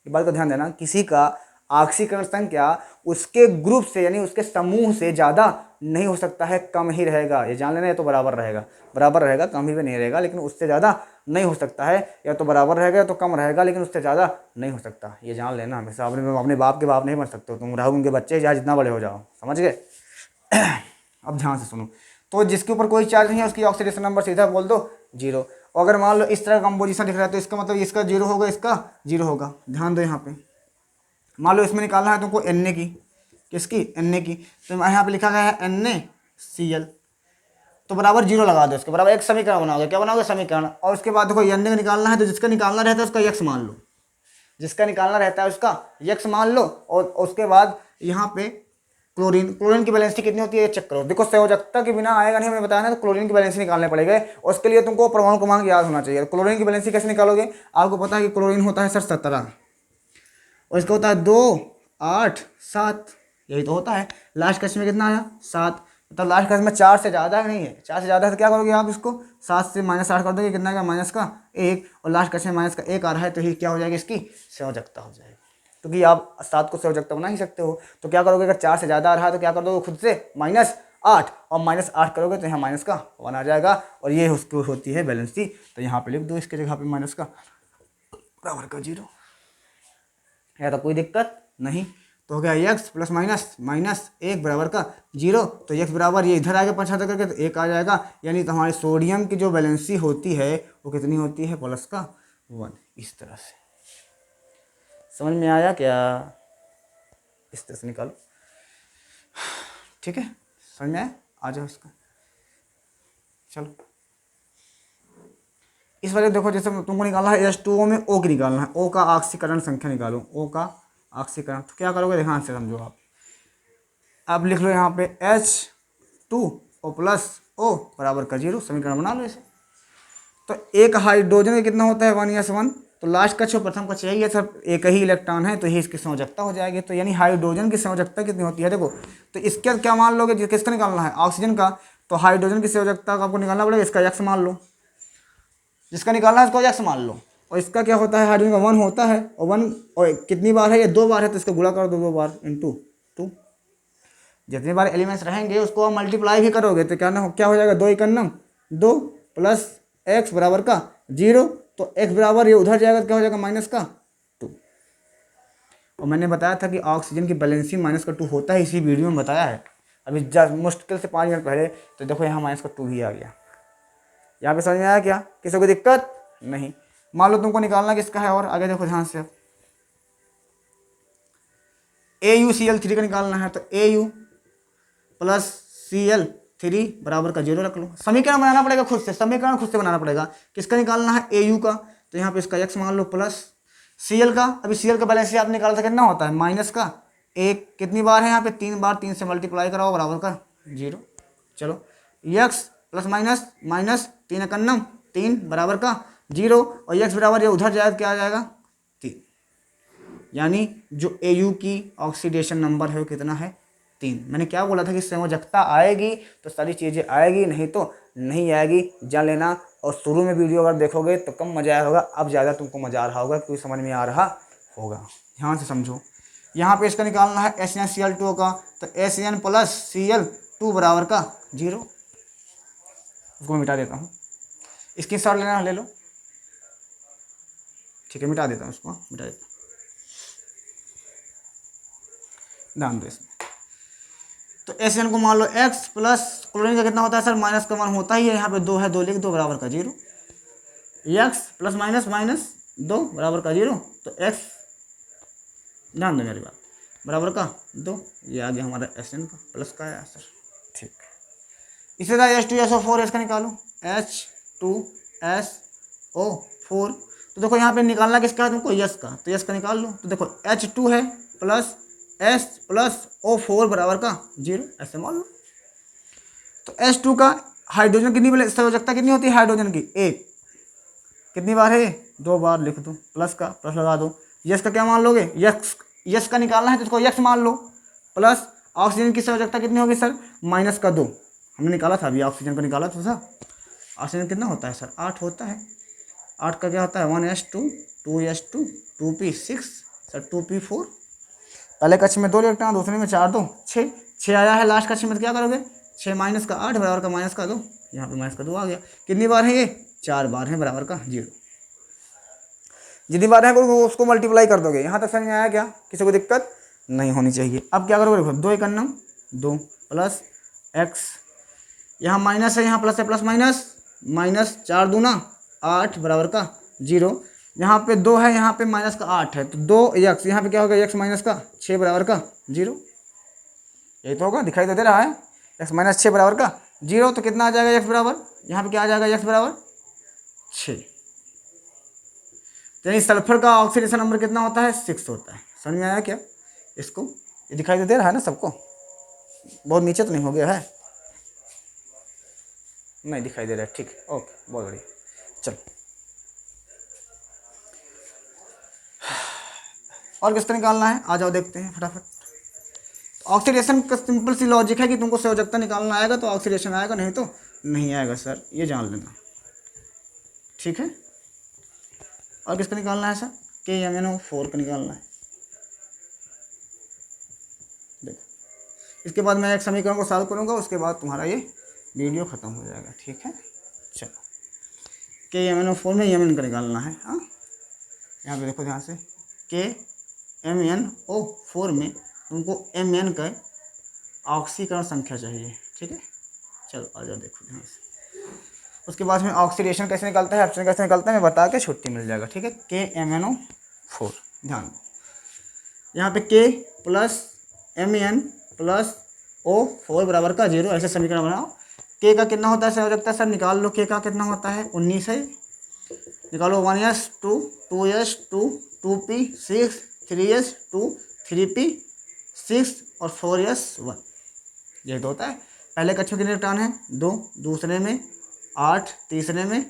ये बात का ध्यान देना, किसी का ऑक्सीकरण संख्या उसके ग्रुप से यानी उसके समूह से ज़्यादा नहीं हो सकता है, कम ही रहेगा। ये जान लेना, या तो बराबर रहेगा, बराबर रहेगा, कम ही भी नहीं रहेगा, लेकिन उससे ज़्यादा नहीं हो सकता है। या तो बराबर रहेगा या तो कम रहेगा, लेकिन उससे ज़्यादा नहीं हो सकता। ये जान लेना हमेशा। अपने बाप के बाप नहीं बन सकते हो तुम, रहो उनके बच्चे, चाहे जितना बड़े हो जाओ, समझ गए? अब ध्यान से सुनो। तो जिसके ऊपर कोई चार्ज नहीं है उसकी ऑक्सीडेशन नंबर सीधा बोल दो जीरो। अगर मान लो इस तरह कंपोजिशन दिख रहा है तो इसका मतलब इसका जीरो होगा, इसका जीरो होगा। ध्यान दो यहाँ पे, मान लो इसमें निकालना है तुमको Na की, किसकी? Na की। तो यहाँ पे लिखा गया है NaCl, तो बराबर जीरो लगा दो, इसके बराबर एक समीकरण बनाओगे। क्या बनाओगे? समीकरण। और उसके बाद देखो Na का निकालना है तो जिसका निकालना रहता है उसका यक्स मान लो, जिसका निकालना रहता है उसका यक्स मान लो। और उसके बाद यहाँ पे क्लोरीन, क्लोरीन की वैलेंसी कितनी होती है ये चेक करो। देखो संयोजकता के बिना आएगा नहीं, हमने बताया ना, तो क्लोरीन की वैलेंसी निकालने पड़ेगा। और उसके लिए तुमको परमाणु क्रमांक याद होना चाहिए। क्लोरीन की वैलेंसी कैसे निकालोगे? आपको पता है कि क्लोरीन होता है सर 17, और इसका होता है 2, 8, 7, यही तो होता है। लास्ट कक्ष में कितना आया? 7। मतलब लास्ट कक्ष में 4 से ज़्यादा नहीं है, 4 से ज़्यादा है तो क्या करोगे आप? इसको 7 से -8 कर दोगे, कितना का? -1, और लास्ट कक्ष में -1 आ रहा है तो ये क्या हो जाएगी? इसकी संयोजकता हो जाएगी, क्योंकि आप 7 को संयोजकता बना ही सकते हो। तो क्या करोगे? अगर 4 से ज़्यादा आ रहा है तो क्या कर दोगे खुद से? -8, और -8 करोगे तो यहाँ माइनस का 1 आ जाएगा, और ये उसकी होती है बैलेंसी। तो यहाँ पे लिख दो इसके जगह पे माइनस का बराबर का 0, या तो कोई दिक्कत नहीं। तो हो गया x प्लस माइनस -1 बराबर का 0। तो x बराबर ये इधर आएगा 75 करके तो 1 आ जाएगा। यानी तो हमारे सोडियम की जो वैलेंसी होती है वो कितनी होती है? प्लस का 1। इस तरह से समझ में आया क्या? इस तरह से निकालो, ठीक है? समझ में आया? आ जाओ इसका, चलो इस वजह देखो, जैसे तुमको निकालना है H2O में O की निकालना है, O का ऑक्सीकरण संख्या निकालो, O का ऑक्सीकरण। तो क्या करोगे? ध्यान से समझो आप लिख लो यहाँ पे H2O प्लस O बराबर का 0, समीकरण बना लो इसे। तो एक हाइड्रोजन का कितना होता है? 1s1। तो लास्ट का जो प्रथम कक्ष यही है सर, एक ही इलेक्ट्रॉन है तो ही इसकी संयोजकता हो जाएगी। तो यानी हाइड्रोजन की संयोजकता कितनी होती है? देखो, तो इसके क्या मान लोगे? किसका निकालना है? ऑक्सीजन का। तो हाइड्रोजन की संयोजकता का आपको निकालना पड़ेगा, इसका यक्स मान लो, जिसका निकालना है उसको यक्स मान लो। और इसका क्या होता है? हाइड्रोजन का 1 होता है, और 1 और कितनी बार है? ये 2 बार है, तो इसको गुणा कर दो 2 बार इंटू 2। जितनी बार एलिमेंट्स रहेंगे उसको आप मल्टीप्लाई भी करोगे तो क्या हो जाएगा? 2 एकन्नम 2 प्लस x बराबर का 0। तो x बराबर ये उधर जाएगा तो क्या हो जाएगा? माइनस का 2। और मैंने बताया था कि ऑक्सीजन की बैलेंसी -2 होता है, इसी वीडियो में बताया है अभी मुश्किल से 5 मिनट पहले। तो देखो यहाँ -2 ही आ गया। यहाँ पे समझ में आया क्या? किसी को दिक्कत नहीं? मान लो तुमको निकालना किसका है, और आगे देखो ध्यान से। AuCl3 का निकालना है तो Au प्लस Cl3 बराबर का 0 रख लो। समीकरण बनाना पड़ेगा खुद से, समीकरण खुद से बनाना पड़ेगा। किसका निकालना है? Au का, तो यहाँ पे इसका x मान लो प्लस Cl का। अभी Cl का बैलेंस आप निकाल सकते कितना होता है? माइनस का 1, कितनी बार है यहाँ पे? 3 बार, 3 से मल्टीप्लाई कराओ बराबर का 0। चलो x प्लस माइनस माइनस 3 एकन्नम 3 बराबर का 0, और x बराबर ये उधर जाए क्या आ जाएगा? 3। यानी जो Au की ऑक्सीडेशन नंबर है वो कितना है? 3। मैंने क्या बोला था कि संयोजकता आएगी तो सारी चीज़ें आएगी, नहीं तो नहीं आएगी, जान लेना। और शुरू में वीडियो अगर देखोगे तो कम मजा आया होगा, अब ज़्यादा तुमको मजा आ रहा होगा क्योंकि समझ में आ रहा होगा। ध्यान से समझो। यहाँ पे इसका निकालना है HNCl2 का, तो HN प्लस Cl2 बराबर का 0। उसको मैं मिटा देता हूँ, इसकी शॉट लेना ले लो, ठीक है, मिटा देता हूँ उसको, मिटा देता हूँ, ध्यान दो इसमें। तो HN को मान लो x प्लस क्लोरीन का कितना होता है सर? माइनस का मान होता ही है, यहाँ पे 2 है, 2 लिख दो बराबर का 0। x प्लस माइनस माइनस 2 बराबर का 0, तो x, ध्यान दो मेरी बात, बराबर का 2। ये आ गया हमारा SN का, प्लस का है सर, ठीक। इसी तरह H2SO4 इसका निकालो, H2SO4। तो देखो यहाँ पे निकालना किसका है तुमको? यस का, तो यस का निकाल लो। तो देखो H2 है प्लस S प्लस O4 बराबर का 0, ऐसे मान लो। तो H2 का हाइड्रोजन कितनी संयोजकता कितनी होती है हाइड्रोजन की? 1। कितनी बार है? 2 बार लिख दो, प्लस का प्लस लगा दो। यस का क्या मान लोगे? यस का निकालना है तो इसको यस मान लो। प्लस ऑक्सीजन की संयोजकता कितनी होगी सर? माइनस का 2। हमने निकाला था अभी, ऑक्सीजन को निकाला था सर। ऑक्सीजन कितना होता है सर? 8 होता है। 8 का क्या होता है? 1s2 2s2 2p6 sir 2p4। पहले कक्ष में 2 इलेक्ट्रॉन, दूसरे में 4 2 6 6 आया है लास्ट कक्ष में, तो क्या करोगे? 6 माइनस का 8 बराबर का माइनस का 2, यहाँ पे माइनस का 2 आ गया। कितनी बार है ये? 4 बार है, बराबर का 0। जितनी बार है उसको मल्टीप्लाई कर दोगे। यहाँ तक समझ में आया क्या? किसी को दिक्कत नहीं होनी चाहिए। अब क्या करोगे? देखो 2 एकन्नम 2 प्लस x, यहाँ माइनस है, यहाँ प्लस है, प्लस माइनस माइनस 4 दूना 8 बराबर का 0। यहाँ पे 2 है, यहाँ पे माइनस का 8 है, तो 2x, यहाँ पे क्या होगा? x माइनस का 6 बराबर का 0। यही तो होगा, दिखाई तो दे रहा है, x माइनस 6 बराबर का 0। तो कितना आ जाएगा x बराबर? यहाँ पे क्या आ जाएगा? x बराबर 6। यानी सल्फर का ऑक्सीडेशन नंबर कितना होता है? 6 होता है। समझ में आया क्या इसको? ये दिखाई तो दे रहा है ना सबको? बहुत नीचे तो नहीं हो गया है? नहीं दिखाई दे रहा है, ठीक है, ओके, बहुत बढ़िया। चलो और किसका निकालना है? आ जाओ देखते हैं फटाफट। ऑक्सीडेशन का सिंपल सी लॉजिक है कि तुमको संयोजकता निकालना आएगा तो ऑक्सीडेशन आएगा, नहीं तो नहीं आएगा सर, ये जान लेना, ठीक है। और किसका निकालना है सर? KMnO4 का निकालना है। देखो इसके बाद मैं एक समीकरण को सॉल्व करूंगा, उसके बाद तुम्हारा ये वीडियो खत्म हो जाएगा, ठीक है। चलो KMnO4 में Mn का निकालना है। हाँ यहाँ पे देखो ध्यान से, KMnO4 में तुमको Mn का ऑक्सीकरण संख्या चाहिए, ठीक है। चलो आ जाओ देखो ध्यान से। उसके बाद में ऑक्सीडेशन कैसे निकलता है, ऑप्शन कैसे निकलता है, मैं बता के छुट्टी मिल जाएगा, ठीक है। KMnO4 ध्यान दो, यहाँ पे K plus Mn plus O4 बराबर का 0, ऐसे समीकरण बनाओ। K का कितना होता है संयोजकता सर? निकाल लो, K का कितना होता है? 19 है, निकालो। 1s2 2s2 2p6 3s2 3p6 और 4s1, ये तो होता है। पहले कक्षों के इलेक्ट्रॉन है 2, दूसरे में 8, तीसरे में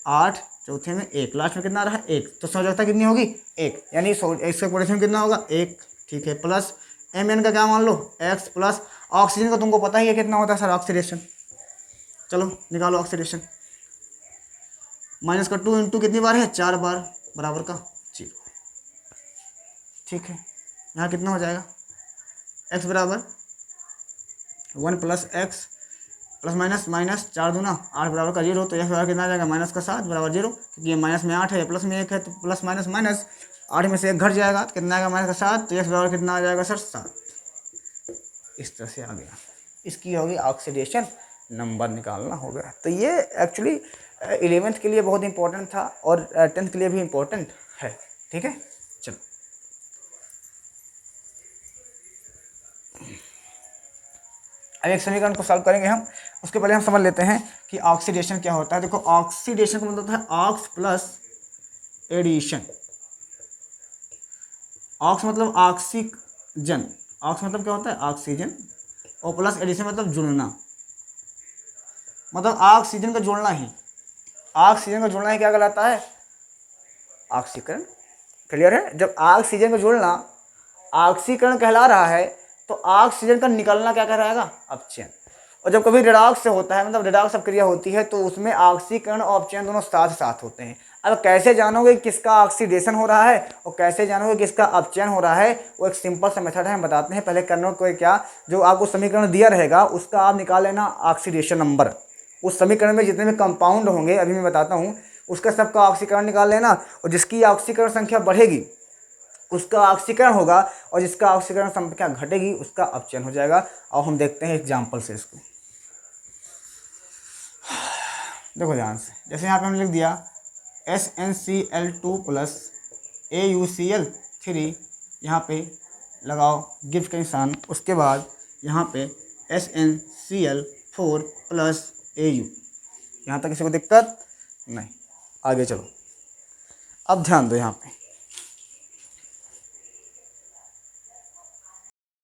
8, चौथे में 1, लास्ट में कितना रहा? 1। तो संयोजकता कितनी होगी? 1, यानी इसका पोटेंशियम कितना होगा? 1, ठीक है। प्लस Mn का क्या मान लो? x, प्लस ऑक्सीजन का तुमको पता ही है कितना होता है सर ऑक्सीडेशन। चलो निकालो ऑक्सीडेशन। माइनस का 2 इंटू कितनी बार है? 4 बार, बराबर का 0, ठीक है। यहाँ कितना हो जाएगा? x बराबर 1 plus x plus minus minus 4 दूना 8 बराबर का 0। तो x बराबर कितना आ जाएगा? माइनस का 7 बराबर 0, क्योंकि ये माइनस में 8 है, प्लस में 1 है, तो प्लस माइनस माइनस 8 में से 1 घट जाएगा, तो कितना आएगा? माइनस का 7। तो x बराबर कितना आ जाएगा सर? 7। इस तरह से आ गया, इसकी होगी ऑक्सीडेशन नंबर निकालना होगा। तो ये एक्चुअली 11th के लिए बहुत इंपॉर्टेंट था और 10th के लिए भी इंपॉर्टेंट है, ठीक है। चलो अब एक समीकरण को सॉल्व करेंगे हम, उसके पहले हम समझ लेते हैं कि ऑक्सीडेशन क्या होता है। देखो ऑक्सीडेशन का मतलब होता है ऑक्स प्लस एडिशन। ऑक्स मतलब ऑक्सीजन, ऑक्स मतलब क्या होता है ऑक्सीजन, और प्लस एडिशन मतलब जुड़ना, मतलब ऑक्सीजन का जुड़ना ही, ऑक्सीजन का जुड़ना ही क्या कहलाता है ऑक्सीकरण। क्लियर है? जब ऑक्सीजन का जुड़ना ऑक्सीकरण कहला रहा है तो ऑक्सीजन का निकलना क्या कहलाएगा अपचयन। और जब कभी रिडॉक्स से होता है, मतलब रिडॉक्स अभिक्रिया होती है, तो उसमें ऑक्सीकरण और अपचयन दोनों साथ साथ होते हैं। अब कैसे जानोगे किसका ऑक्सीडेशन हो रहा है और कैसे जानोगे किसका अपचयन हो रहा है, वो एक सिंपल सा मेथड है, हम बताते हैं। पहले करना को क्या, जो आपको समीकरण दिया रहेगा उसका आप निकाल लेना ऑक्सीडेशन नंबर। उस समीकरण में जितने भी कंपाउंड होंगे, अभी मैं बताता हूँ, उसका सबका ऑक्सीकरण निकाल लेना, और जिसकी ऑक्सीकरण संख्या बढ़ेगी उसका ऑक्सीकरण होगा, और जिसका ऑक्सीकरण संख्या घटेगी उसका अपचयन हो जाएगा। और हम देखते हैं एग्जाम्पल से इसको। देखो ध्यान से, जैसे यहाँ पे हमने लिख दिया SnCl2 प्लस AuCl3, यहाँ पे लगाओ गिफ्ट का निशान, उसके बाद यहाँ पे SnCl4 प्लस Au। यहाँ तक किसी को दिक्कत नहीं, आगे चलो। अब ध्यान दो, यहाँ पे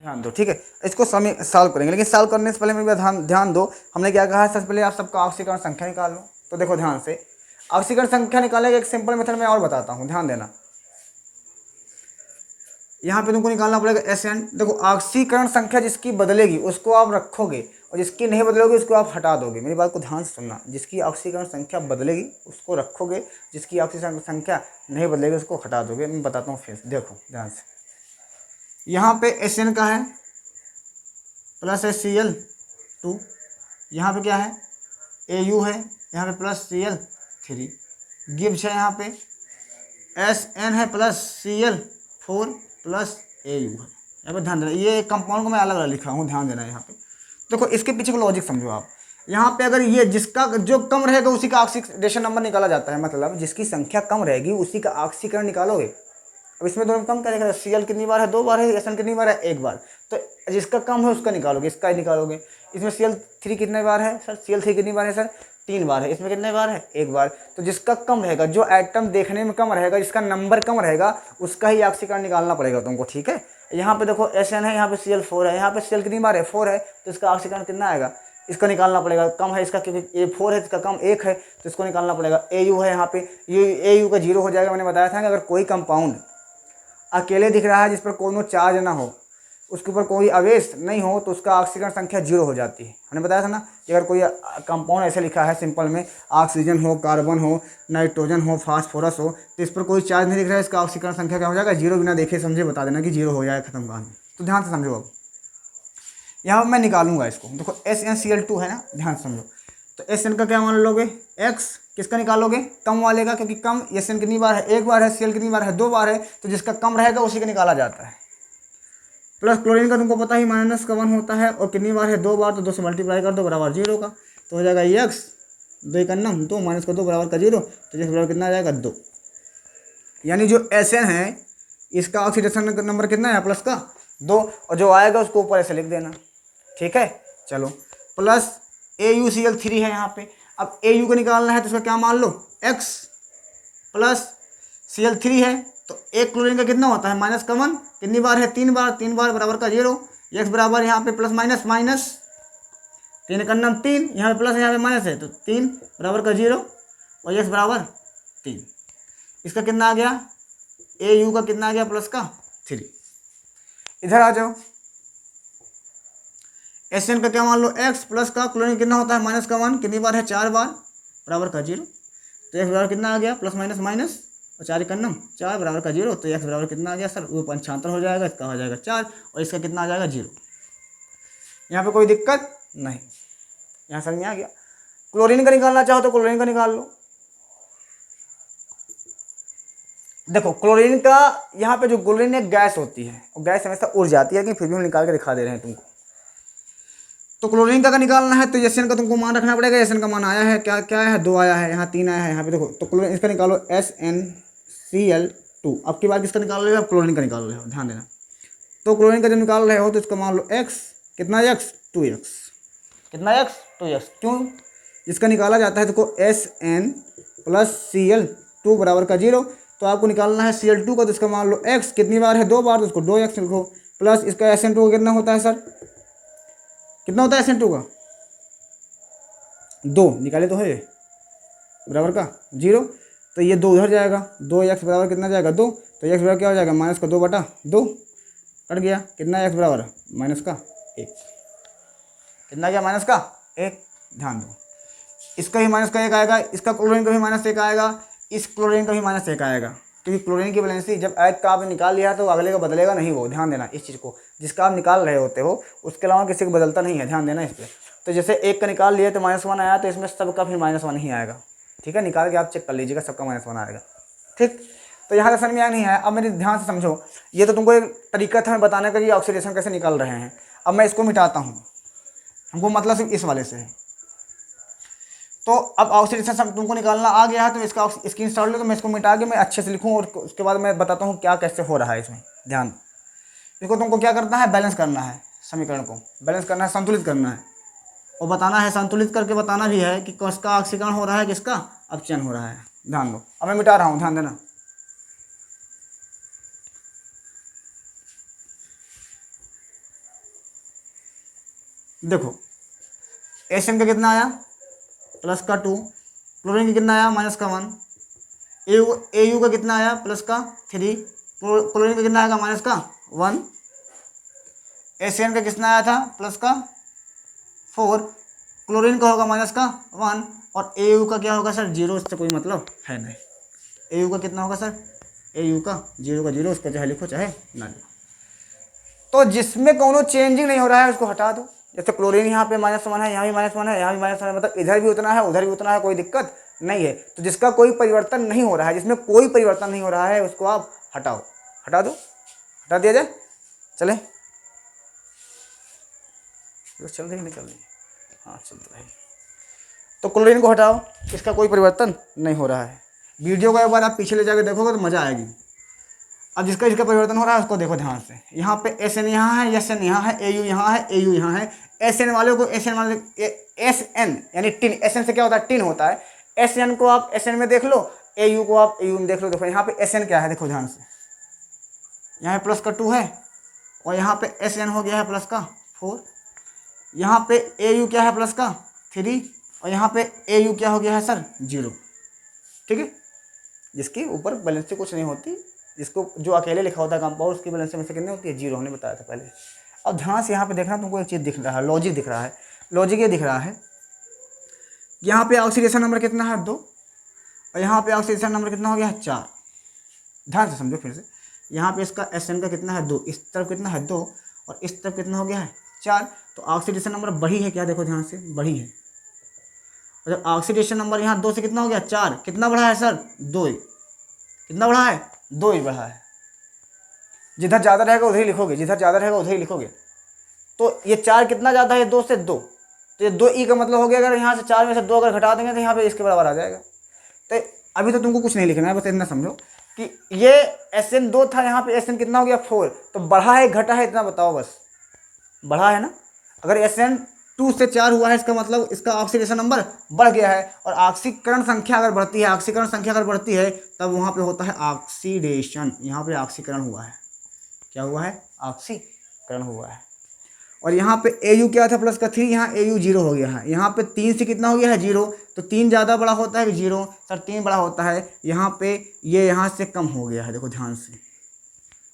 ध्यान दो, ठीक है। इसको सॉल्व करेंगे, लेकिन सॉल्व करने से पहले मेरे ध्यान दो, हमने क्या कहा है, सबसे पहले आप सबका ऑक्सीकरण संख्या निकाल लो। तो देखो ध्यान से, ऑक्सीकरण संख्या निकालने का एक सिंपल मेथड मैं और बताता हूँ, ध्यान देना। यहाँ पे तुमको निकालना पड़ेगा Sn। देखो ऑक्सीकरण संख्या जिसकी बदलेगी उसको आप रखोगे, और जिसकी नहीं बदलोगे उसको आप हटा दोगे। मेरी बात को ध्यान से सुनना, जिसकी ऑक्सीकरण संख्या बदलेगी उसको रखोगे, जिसकी ऑक्सीकरण संख्या नहीं बदलेगी उसको हटा दोगे। मैं बताता हूँ फिर, देखो ध्यान से। यहाँ पे Sn का है प्लस है Cl2, यहाँ पे क्या है Au है, यहाँ पे प्लस Cl3, गिब्स है यहाँ पे Sn है प्लस Cl4 प्लस Au है। यहाँ पे ध्यान देना, ये कंपाउंड को मैं अलग अलग लिखा हूँ, ध्यान देना यहाँ पे। देखो इसके पीछे का लॉजिक समझो आप। यहाँ पे अगर ये जिसका जो कम रहेगा उसी का ऑक्सीडेशन नंबर निकाला जाता है, मतलब जिसकी संख्या कम रहेगी उसी का ऑक्सीकरण निकालोगे। अब इसमें दोनों कम क्या लिखा है, Cl कितनी बार है, 2 बार है, Sn कितनी बार है, 1 बार। तो जिसका कम है उसका निकालोगे, इसका ही निकालोगे। इसमें Cl3 कितने बार है सर, Cl3 कितनी बार है सर, 3 बार है। इसमें कितने बार है, 1 बार। तो जिसका कम रहेगा, जो एटम देखने में कम रहेगा, जिसका नंबर कम रहेगा, उसका ही ऑक्सीकरण निकालना पड़ेगा तुमको, ठीक है। यहाँ पे देखो Sn है, यहाँ पे Cl4 है, यहाँ पे Cl कितनी बार है, 4 है, तो इसका ऑक्सीकरण कितना आएगा, इसका निकालना पड़ेगा। कम है इसका क्योंकि ये 4 है, इसका कम 1 है, तो इसको निकालना पड़ेगा। Au है यहाँ पे, ये Au का 0 हो जाएगा। मैंने बताया था कि अगर कोई कंपाउंड अकेले दिख रहा है जिस पर कोनो चार्ज ना हो, उसके ऊपर कोई आवेश नहीं हो, तो उसका ऑक्सीकरण संख्या 0 हो जाती है। हमने बताया था ना कि अगर कोई कंपाउंड ऐसे लिखा है सिंपल में, ऑक्सीजन हो, कार्बन हो, नाइट्रोजन हो, फास्फोरस हो, तो इस पर कोई चार्ज नहीं दिख रहा है, इसका ऑक्सीकरण संख्या क्या हो जाएगा, 0। बिना देखे समझे बता देना कि 0 हो जाएगा, खत्म कहानी। तो ध्यान से समझो। अब यहाँ मैं निकालूंगा इसको, देखो SnCl2 है ना, ध्यान से समझो। तो Sn का क्या मान लोगे, x, किसका निकालोगे, कम वाले का, क्योंकि कम Sn कितनी बार है, 1 बार है, Cl कितनी बार है, 2 बार है, तो जिसका कम रहेगा उसी का निकाला जाता है। प्लस क्लोरीन का तुमको पता ही -1 होता है, और कितनी बार है, 2 बार, तो 2 से मल्टीप्लाई कर दो बराबर 0 का, तो हो जाएगा x 2 का 9, 2 माइनस का 2 बराबर का 0, तो जिस बराबर कितना आ जाएगा 2। यानी जो Sn है इसका ऑक्सीडेशन नंबर कितना है, प्लस का 2, और जो आएगा उसको ऊपर ऐसे लिख देना, ठीक है। चलो, प्लस AuCl3 है यहाँ पे। अब Au को निकालना है तो इसका क्या मान लो, x प्लस Cl3 है, तो एक क्लोरीन का कितना होता है, -1, कितनी बार है, 3 बार, 3 बार बराबर का 0, x बराबर यहाँ पे प्लस माइनस माइनस, 3 का नाम 3, यहाँ पे प्लस यहाँ पे माइनस है, तो 3 बराबर का 0, और x बराबर 3। इसका कितना आ गया, Au का कितना आ गया, प्लस का 3। इधर आ जाओ, Sn का क्या मान लो, x प्लस का क्लोरीन कितना होता है, -1, कितनी बार है, 4 बार, बराबर का 0, तो x बराबर कितना आ गया, प्लस माइनस माइनस, और 4 का 4 बराबर का 0, तो x बराबर कितना आ गया सर, वो 75 हो जाएगा, इसका हो जाएगा 4, और इसका कितना आ जाएगा 0। यहाँ पे कोई दिक्कत नहीं, यहाँ समझ में आ गया। क्लोरीन का निकालना चाहो तो क्लोरीन का निकाल लो। देखो क्लोरीन का, यहाँ पे जो क्लोरीन एक गैस होती है, और गैस हमेशा उड़ जाती है, लेकिन फिर भी हम निकाल के दिखा दे रहे हैं तुमको। तो क्लोरीन का निकालना है तो Sn का तुमको मान रखना पड़ेगा। Sn का मान आया है, क्या क्या है, 2 आया है, यहाँ 3 आया है, यहाँ पे देखो। तो क्लोरीन इसका निकालो SnCl2। अब की बार किसका निकाल रहे हो, क्लोरीन का निकाल रहे हो, ध्यान देना। तो क्लोरीन का जब निकाल रहे हो तो इसका मान लो x, कितना x, 2x। कितना एक्स, तो एक्स क्यों, जिसका निकाला जाता है देखो SN प्लस Cl2 बराबर का 0। तो आपको निकालना है Cl2 का, तो इसका मान लो x कितनी बार है, 2 बार, तो उसको 2x लिखो, प्लस इसका SN2 का कितना होता है सर, कितना होता है SN2 का, 2 निकाले तो है बराबर का 0। तो ये 2 उधर जाएगा, 2x बराबर कितना जाएगा 2, तो x बराबर क्या हो जाएगा माइनस का 2/2, कट गया, कितना x बराबर माइनस का 1, कितना गया माइनस का 1। ध्यान दो, इसका भी माइनस का 1 आएगा, इसका क्लोरीन का भी -1 आएगा, इस क्लोरीन का भी -1 आएगा, क्योंकि क्लोरीन की वैलेंसी जब एक का आपने निकाल लिया तो अगले का बदलेगा नहीं, वो ध्यान देना इस चीज़ को, जिसका आप निकाल रहे होते हो उसके अलावा किसी को बदलता नहीं है, ध्यान देना इस पर। तो जैसे एक का निकाल लिया तो -1 आया, तो इसमें सबका फिर -1 ही आएगा, ठीक है, निकाल के आप चेक कर लीजिएगा, सबका -1 आएगा, ठीक। तो यहाँ तक समझ में आया नहीं है, अब मेरे ध्यान से समझो, ये तो तुमको एक तरीका था बताने का कि ऑक्सीडेशन कैसे निकाल रहे हैं। अब मैं इसको मिटाता हूँ, हमको मतलब सिर्फ इस वाले से है। तो अब ऑक्सीडेशन तुमको निकालना आ गया है, तो इसका स्क्रीनशॉट लो, तो मैं इसको मिटा के मैं अच्छे से लिखूँ और उसके बाद मैं बताता हूँ क्या कैसे हो रहा है इसमें। ध्यान, इसको तुमको क्या करना है, बैलेंस करना है, समीकरण को बैलेंस करना है, संतुलित करना है, और बताना है, संतुलित करके बताना भी है कि किसका ऑक्सीकरण हो रहा है, किसका अपचयन हो रहा है। ध्यान दो, अब मैं मिटा रहा हूँ, ध्यान देना। देखो एसएन का कितना आया प्लस का 2, क्लोरीन का कितना आया माइनस का 1, एयू का कितना आया प्लस का 3, क्लोरीन का कितना आएगा माइनस का 1, एसएन का कितना आया था प्लस का 4, क्लोरीन का होगा माइनस का 1, और एयू का क्या होगा सर 0, इससे कोई मतलब है नहीं। एयू का कितना होगा सर, एयू का 0 का 0, उसको चाहे लिखो चाहे ना लिखो। तो जिसमें कोनो चेंजिंग नहीं हो रहा है उसको हटा दो, जैसे क्लोरीन यहाँ पे -1 है, यहाँ भी -1 है, यहाँ भी -1 है, मतलब इधर भी उतना है उधर भी उतना है, कोई दिक्कत नहीं है। तो जिसका कोई परिवर्तन नहीं हो रहा है, जिसमें कोई परिवर्तन नहीं हो रहा है, उसको आप हटाओ, हटा दो, हटा दिया जाए, चले चल रही नहीं चल रही, हाँ चल रही। तो क्लोरीन को हटाओ, इसका कोई परिवर्तन नहीं हो रहा है। वीडियो को एक बार आप पीछे ले जाकर देखोगे तो मज़ा आएगी। अब जिसका इसका परिवर्तन हो रहा है उसको देखो ध्यान से, यहाँ पे SN यहाँ है, SN यहाँ है, AU यहाँ है, AU यहाँ है। SN वाले को SN वाले SN यानी टिन, SN से क्या होता है टिन होता है, SN को आप SN में देख लो, AU को आप AU में देख लो। देखो यहाँ पे SN क्या है, देखो ध्यान से, यहाँ प्लस का 2 है, और यहाँ पे SN हो गया है प्लस का 4, यहाँ पे AU क्या है प्लस का 3, और यहाँ पे AU क्या हो गया है सर 0, ठीक है। जिसकी ऊपर बैलेंस कुछ नहीं होती, जिसको जो अकेले लिखा होता है कंपाउंड, उसकी बैलेंस में से कितनी होती है 0, हमने बताया था पहले। अब ध्यान से यहाँ पे देखना, तुमको एक चीज़ दिख रहा है, लॉजिक दिख रहा है। लॉजिक ये दिख रहा है, यहाँ पे ऑक्सीडेशन नंबर कितना है 2, और यहाँ पे ऑक्सीडेशन नंबर कितना हो गया है 4। ध्यान से समझो फिर से, यहाँ पे इसका SN का कितना है 2, इस तरफ कितना है 2, और इस तरफ कितना हो गया है 4। तो ऑक्सीडेशन नंबर बढ़ी है क्या, देखो ध्यान से, बढ़ी है। और जब ऑक्सीडेशन नंबर यहाँ 2 से कितना हो गया 4, कितना बढ़ा है सर 2, कितना बढ़ा है 2 ही बढ़ा है। जिधर ज़्यादा रहेगा उधर ही लिखोगे, जिधर ज़्यादा रहेगा उधर ही लिखोगे। तो ये 4 कितना ज़्यादा है 2 से 2, तो ये 2 का मतलब हो गया, अगर यहाँ से 4 में से 2 अगर घटा देंगे तो यहाँ पे इसके बराबर आ जाएगा। तो अभी तो तुमको कुछ नहीं लिखना है, बस इतना समझो कि ये SN 2 था, यहाँ पे SN कितना हो गया 4, तो बढ़ा है घटा है इतना बताओ, बस बढ़ा है ना। अगर SN 2 से 4 हुआ है, इसका मतलब इसका ऑक्सीडेशन नंबर बढ़ गया है, और ऑक्सीकरण संख्या अगर बढ़ती है, ऑक्सीकरण संख्या अगर बढ़ती है तब वहाँ पे होता है ऑक्सीडेशन। यहाँ पे ऑक्सीकरण हुआ है, क्या हुआ है ऑक्सीकरण हुआ है। और यहाँ पे AU क्या था प्लस का 3, यहाँ AU 0 हो गया है। यहाँ पे 3 से कितना हो गया है 0, तो 3 ज़्यादा बड़ा होता है 0, सर 3 बड़ा होता है। यहाँ पे ये यहाँ से कम हो गया है, देखो ध्यान से,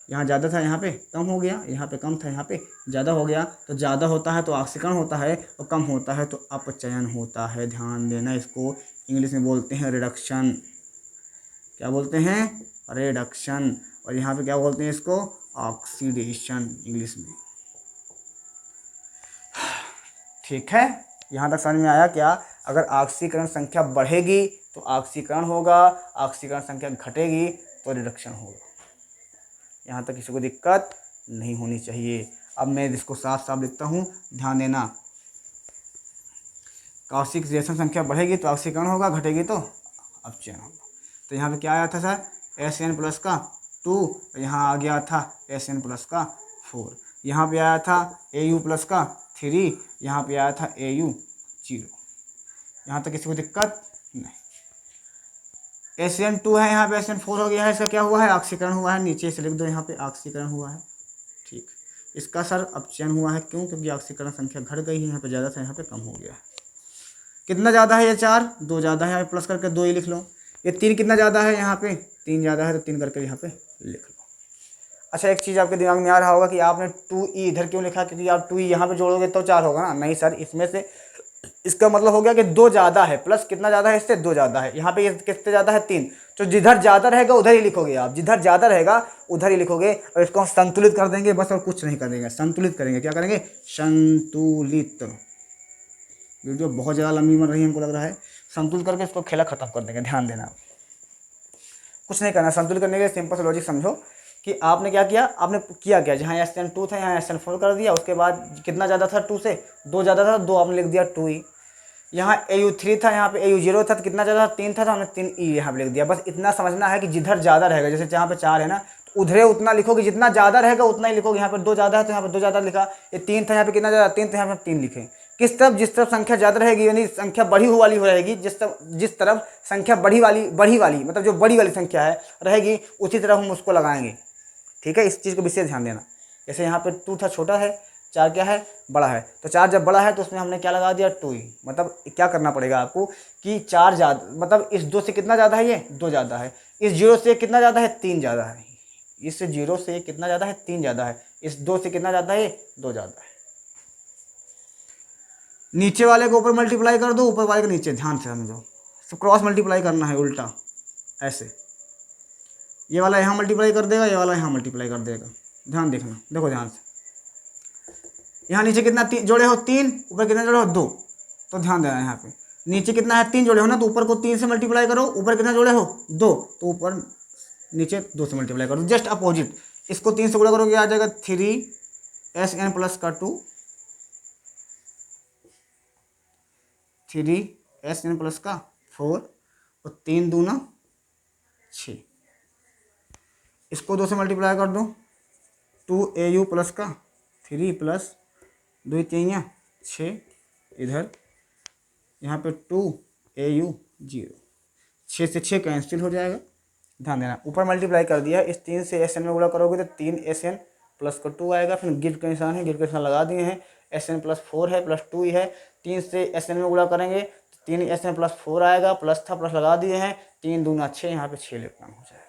यहाँ ज़्यादा था यहाँ पे कम हो गया, यहाँ पे कम था यहाँ पे ज़्यादा हो गया। तो ज़्यादा होता है तो ऑक्सीकरण होता है, और कम होता है तो अपचयन होता है। ध्यान देना, इसको इंग्लिश में बोलते हैं रिडक्शन। क्या बोलते हैं, रिडक्शन। और यहाँ पे क्या बोलते हैं इसको, ऑक्सीडेशन इंग्लिश में। ठीक है, यहाँ तक समझ में आया क्या। अगर ऑक्सीकरण संख्या बढ़ेगी तो ऑक्सीकरण होगा, ऑक्सीकरण संख्या घटेगी तो रिडक्शन होगा। यहाँ तक किसी को दिक्कत नहीं होनी चाहिए। अब मैं इसको साफ साफ लिखता हूँ, ध्यान देना। ऑक्सीकरण संख्या बढ़ेगी तो ऑक्सीकरण होगा, घटेगी तो अपचयन होगा। तो यहाँ पे क्या आया था सर, SN प्लस का 2, यहाँ आ गया था SN प्लस का 4। यहाँ पे आया था AU प्लस का 3, यहाँ पे आया था AU 0। यहाँ तक किसी को दिक्कत नहीं। SN2 है, यहाँ पे SN4 हो गया है, इसका क्या हुआ है, ऑक्सीकरण हुआ है, नीचे से लिख दो यहाँ पे ऑक्सीकरण हुआ है। ठीक, इसका सर अपचयन हुआ है, क्यों, क्योंकि ऑक्सीकरण संख्या घट गई है, यहाँ पे ज़्यादा था, यहाँ पे कम हो गया है। कितना ज़्यादा है, ये 4, 2 ज़्यादा है, यहाँ पे प्लस करके 2 ही लिख लो। ये 3 कितना ज़्यादा है, यहाँ पे 3 ज़्यादा है, तो 3 करके यहाँ पे लिख लो। अच्छा, एक चीज़ आपके दिमाग में आ रहा होगा कि आपने 2E इधर क्यों लिखा, क्योंकि आप 2E यहाँ पे जोड़ोगे तो 4 होगा ना। नहीं सर, इसमें से इसका मतलब हो गया कि 2 ज़्यादा है, प्लस कितना ज़्यादा है, इससे 2 ज़्यादा है। यहाँ पे ये कितने ज़्यादा है, 3। तो जिधर ज़्यादा रहेगा उधर ही लिखोगे आप, जिधर ज़्यादा रहेगा उधर ही लिखोगे। और इसको हम संतुलित कर देंगे बस, और कुछ नहीं करेंगे, संतुलित करेंगे। क्या करेंगे, संतुलित। वीडियो बहुत ज़्यादा लंबी बन रही है, हमको लग रहा है। संतुलित करके इसको खेला खत्म कर देंगे, ध्यान देना। कुछ नहीं करना, संतुलित करने के लिए सिंपल सा लॉजिक समझो कि आपने क्या किया, आपने किया क्या, जहाँ SN2 था यहाँ SN4 कर दिया। उसके बाद कितना ज़्यादा था 2 से, 2 ज़्यादा था, 2 आपने लिख दिया 2E। यहाँ AU3 था, यहाँ पे AU0 था, तो कितना ज़्यादा था, 3 था, तो हमने 3E यहाँ पे लिख दिया। बस इतना समझना है कि जिधर ज़्यादा रहेगा, जैसे यहाँ पे 4 है ना, तो उधरे उतना लिखोगे, जितना ज़्यादा रहेगा उतना ही लिखोगे। यहाँ पे 2 ज़्यादा है तो यहाँ पे 2 ज़्यादा लिखा। ये 3 था, यहाँ पे कितना ज़्यादा, 3, तो यहाँ पे 3 लिखे। किस तरफ, जिस तरफ संख्या ज़्यादा रहेगी, यानी संख्या बढ़ी हुई वाली हो रहेगी, जिस तरफ संख्या बढ़ी वाली मतलब जो बड़ी वाली संख्या है रहेगी, उसी तरफ हम उसको लगाएंगे। ठीक है, इस चीज़ को विशेष ध्यान देना। जैसे यहाँ पे 2 था, छोटा है, 4 क्या है, बड़ा है। तो 4 जब बड़ा है तो उसमें हमने क्या लगा दिया, 2E। मतलब क्या करना पड़ेगा आपको कि 4 ज़्यादा, मतलब इस 2 से कितना ज़्यादा है, ये 2 ज़्यादा है। इस 0 से कितना ज़्यादा है, 3 ज़्यादा है। इस 0 से कितना ज़्यादा है, 3 ज़्यादा है। इस 2 से कितना ज़्यादा है, 2 ज़्यादा है। नीचे वाले को ऊपर मल्टीप्लाई कर दो, ऊपर वाले को नीचे। ध्यान से समझो, सब क्रॉस मल्टीप्लाई करना है, उल्टा ऐसे। ये वाला यहाँ मल्टीप्लाई कर देगा, ये वाला यहाँ मल्टीप्लाई कर देगा। ध्यान देखना, देखो ध्यान से। यहाँ नीचे कितना जोड़े हो, 3, ऊपर कितना जोड़े हो, 2। तो ध्यान देना, यहाँ पे नीचे कितना है, 3 जोड़े हो ना, तो ऊपर को 3 से मल्टीप्लाई करो, ऊपर कितना जोड़े हो, 2, तो ऊपर नीचे 2 से मल्टीप्लाई करो। जस्ट अपोजिट, इसको 3 से गुणा करोगे, आ जाएगा 3SN प्लस का 2, 3SN प्लस का 4, और 3 दूना 6। इसको 2 से मल्टीप्लाई कर दो, 2AU प्लस का 3 प्लस 2 3 6, इधर यहाँ पे 2AU 0। 6 से 6 कैंसिल हो जाएगा। ध्यान देना, ऊपर मल्टीप्लाई कर दिया, इस 3 से SN में गुणा करोगे तो 3SN प्लस का 2 आएगा। फिर गिफ्ट का निशान है, गिफ्ट का निशान लगा दिए हैं। SN प्लस 4 है, प्लस 2 ही है। 3 से SN में गुणा करेंगे तो 3SN प्लस 4 आएगा, प्लस था, प्लस लगा दिए हैं। 3 दूना 6, यहाँ पे 6 लिखना हो जाएगा।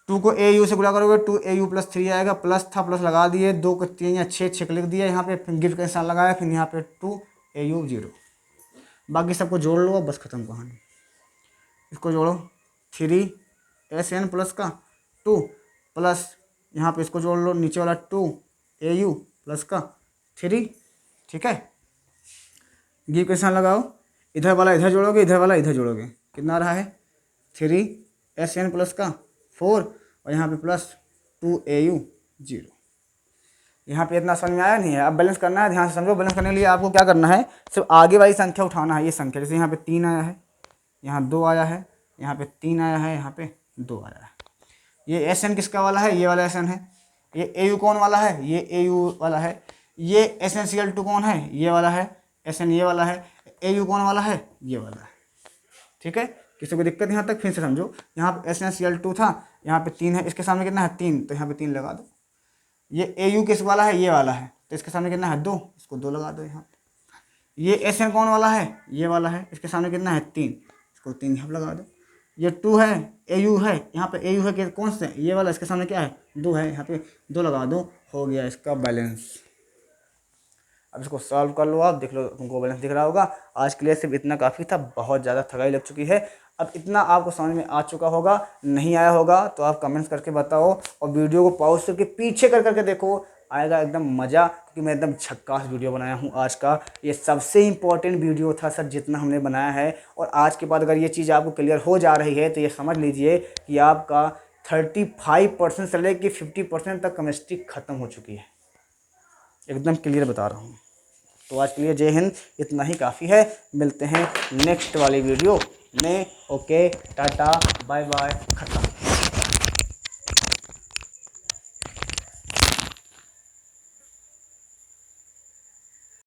2 को AU से गुणा करोगे 2AU प्लस 3 आएगा, प्लस था, प्लस लगा दिए। 2 को 3 या 6 लिख दिया यहाँ पे, फिर गिफ्ट का निशान लगाया, फिर यहाँ पे 2AU 0। बाकी सबको जोड़ लो, बस खत्म कहानी। इसको जोड़ो, 3SN प्लस का 2 प्लस यहाँ पे इसको जोड़ लो, नीचे वाला 2AU प्लस का 3। ठीक है, गिफ्ट का निशान लगाओ, इधर वाला इधर जोड़ोगे, इधर वाला इधर जोड़ोगे, कितना आ रहा है, 3SN प्लस का 4, और यहाँ पे प्लस 2AU 0। यहाँ पे इतना समझ में आया नहीं है। अब बैलेंस करना है, ध्यान से समझो। बैलेंस करने के लिए आपको क्या करना है, सिर्फ आगे वाली संख्या उठाना है। ये संख्या, जैसे यहाँ पे 3 आया है, यहाँ 2 आया है, यहाँ पे 3 आया है, यहाँ पे 2 आया है। ये SN किसका वाला है, ये वाला SN है। ये AU कौन वाला है, ये AU वाला है। ये SNCl2 कौन है, ये वाला है। SN ये वाला है। AU कौन वाला है, ये वाला है। ठीक है, किसी को दिक्कत यहाँ तक, फिर से समझो। यहाँ पे SNCl2 था, यहाँ पे 3 है, इसके सामने कितना है, 3, तो यहाँ पे 3 लगा दो। ये AU किस वाला है, ये वाला है, तो इसके सामने कितना है, 2, इसको 2 लगा दो यहाँ पे। ये SN कौन वाला है, ये वाला है, इसके सामने कितना है, 3, इसको 3 यहाँ लगा दो। ये 2 है, AU है, यहाँ पे AU है कि कौन से, ये वाला, इसके सामने क्या है, 2 है, यहाँ पे 2 लगा दो, हो गया इसका बैलेंस। अब इसको सॉल्व कर लो, आप देख लो, तुमको बैलेंस दिख रहा होगा। आज के लिए सिर्फ इतना काफ़ी था, बहुत ज़्यादा थकाई लग चुकी है। अब इतना आपको समझ में आ चुका होगा, नहीं आया होगा तो आप कमेंट्स करके बताओ, और वीडियो को पॉज करके पीछे कर करके देखो, आएगा एकदम मज़ा, क्योंकि मैं एकदम झक्कास वीडियो बनाया हूँ आज का। ये सबसे इम्पोर्टेंट वीडियो था सर जितना हमने बनाया है। और आज के बाद अगर ये चीज़ आपको क्लियर हो जा रही है तो ये समझ लीजिए कि आपका 35% से लेकर 50% तक केमिस्ट्री ख़त्म हो चुकी है, एकदम क्लियर बता रहा हूँ। तो आज के लिए जय हिंद, इतना ही काफ़ी है। मिलते हैं नेक्स्ट वाली वीडियो में। ओके, टाटा, बाय बाय, खत्म।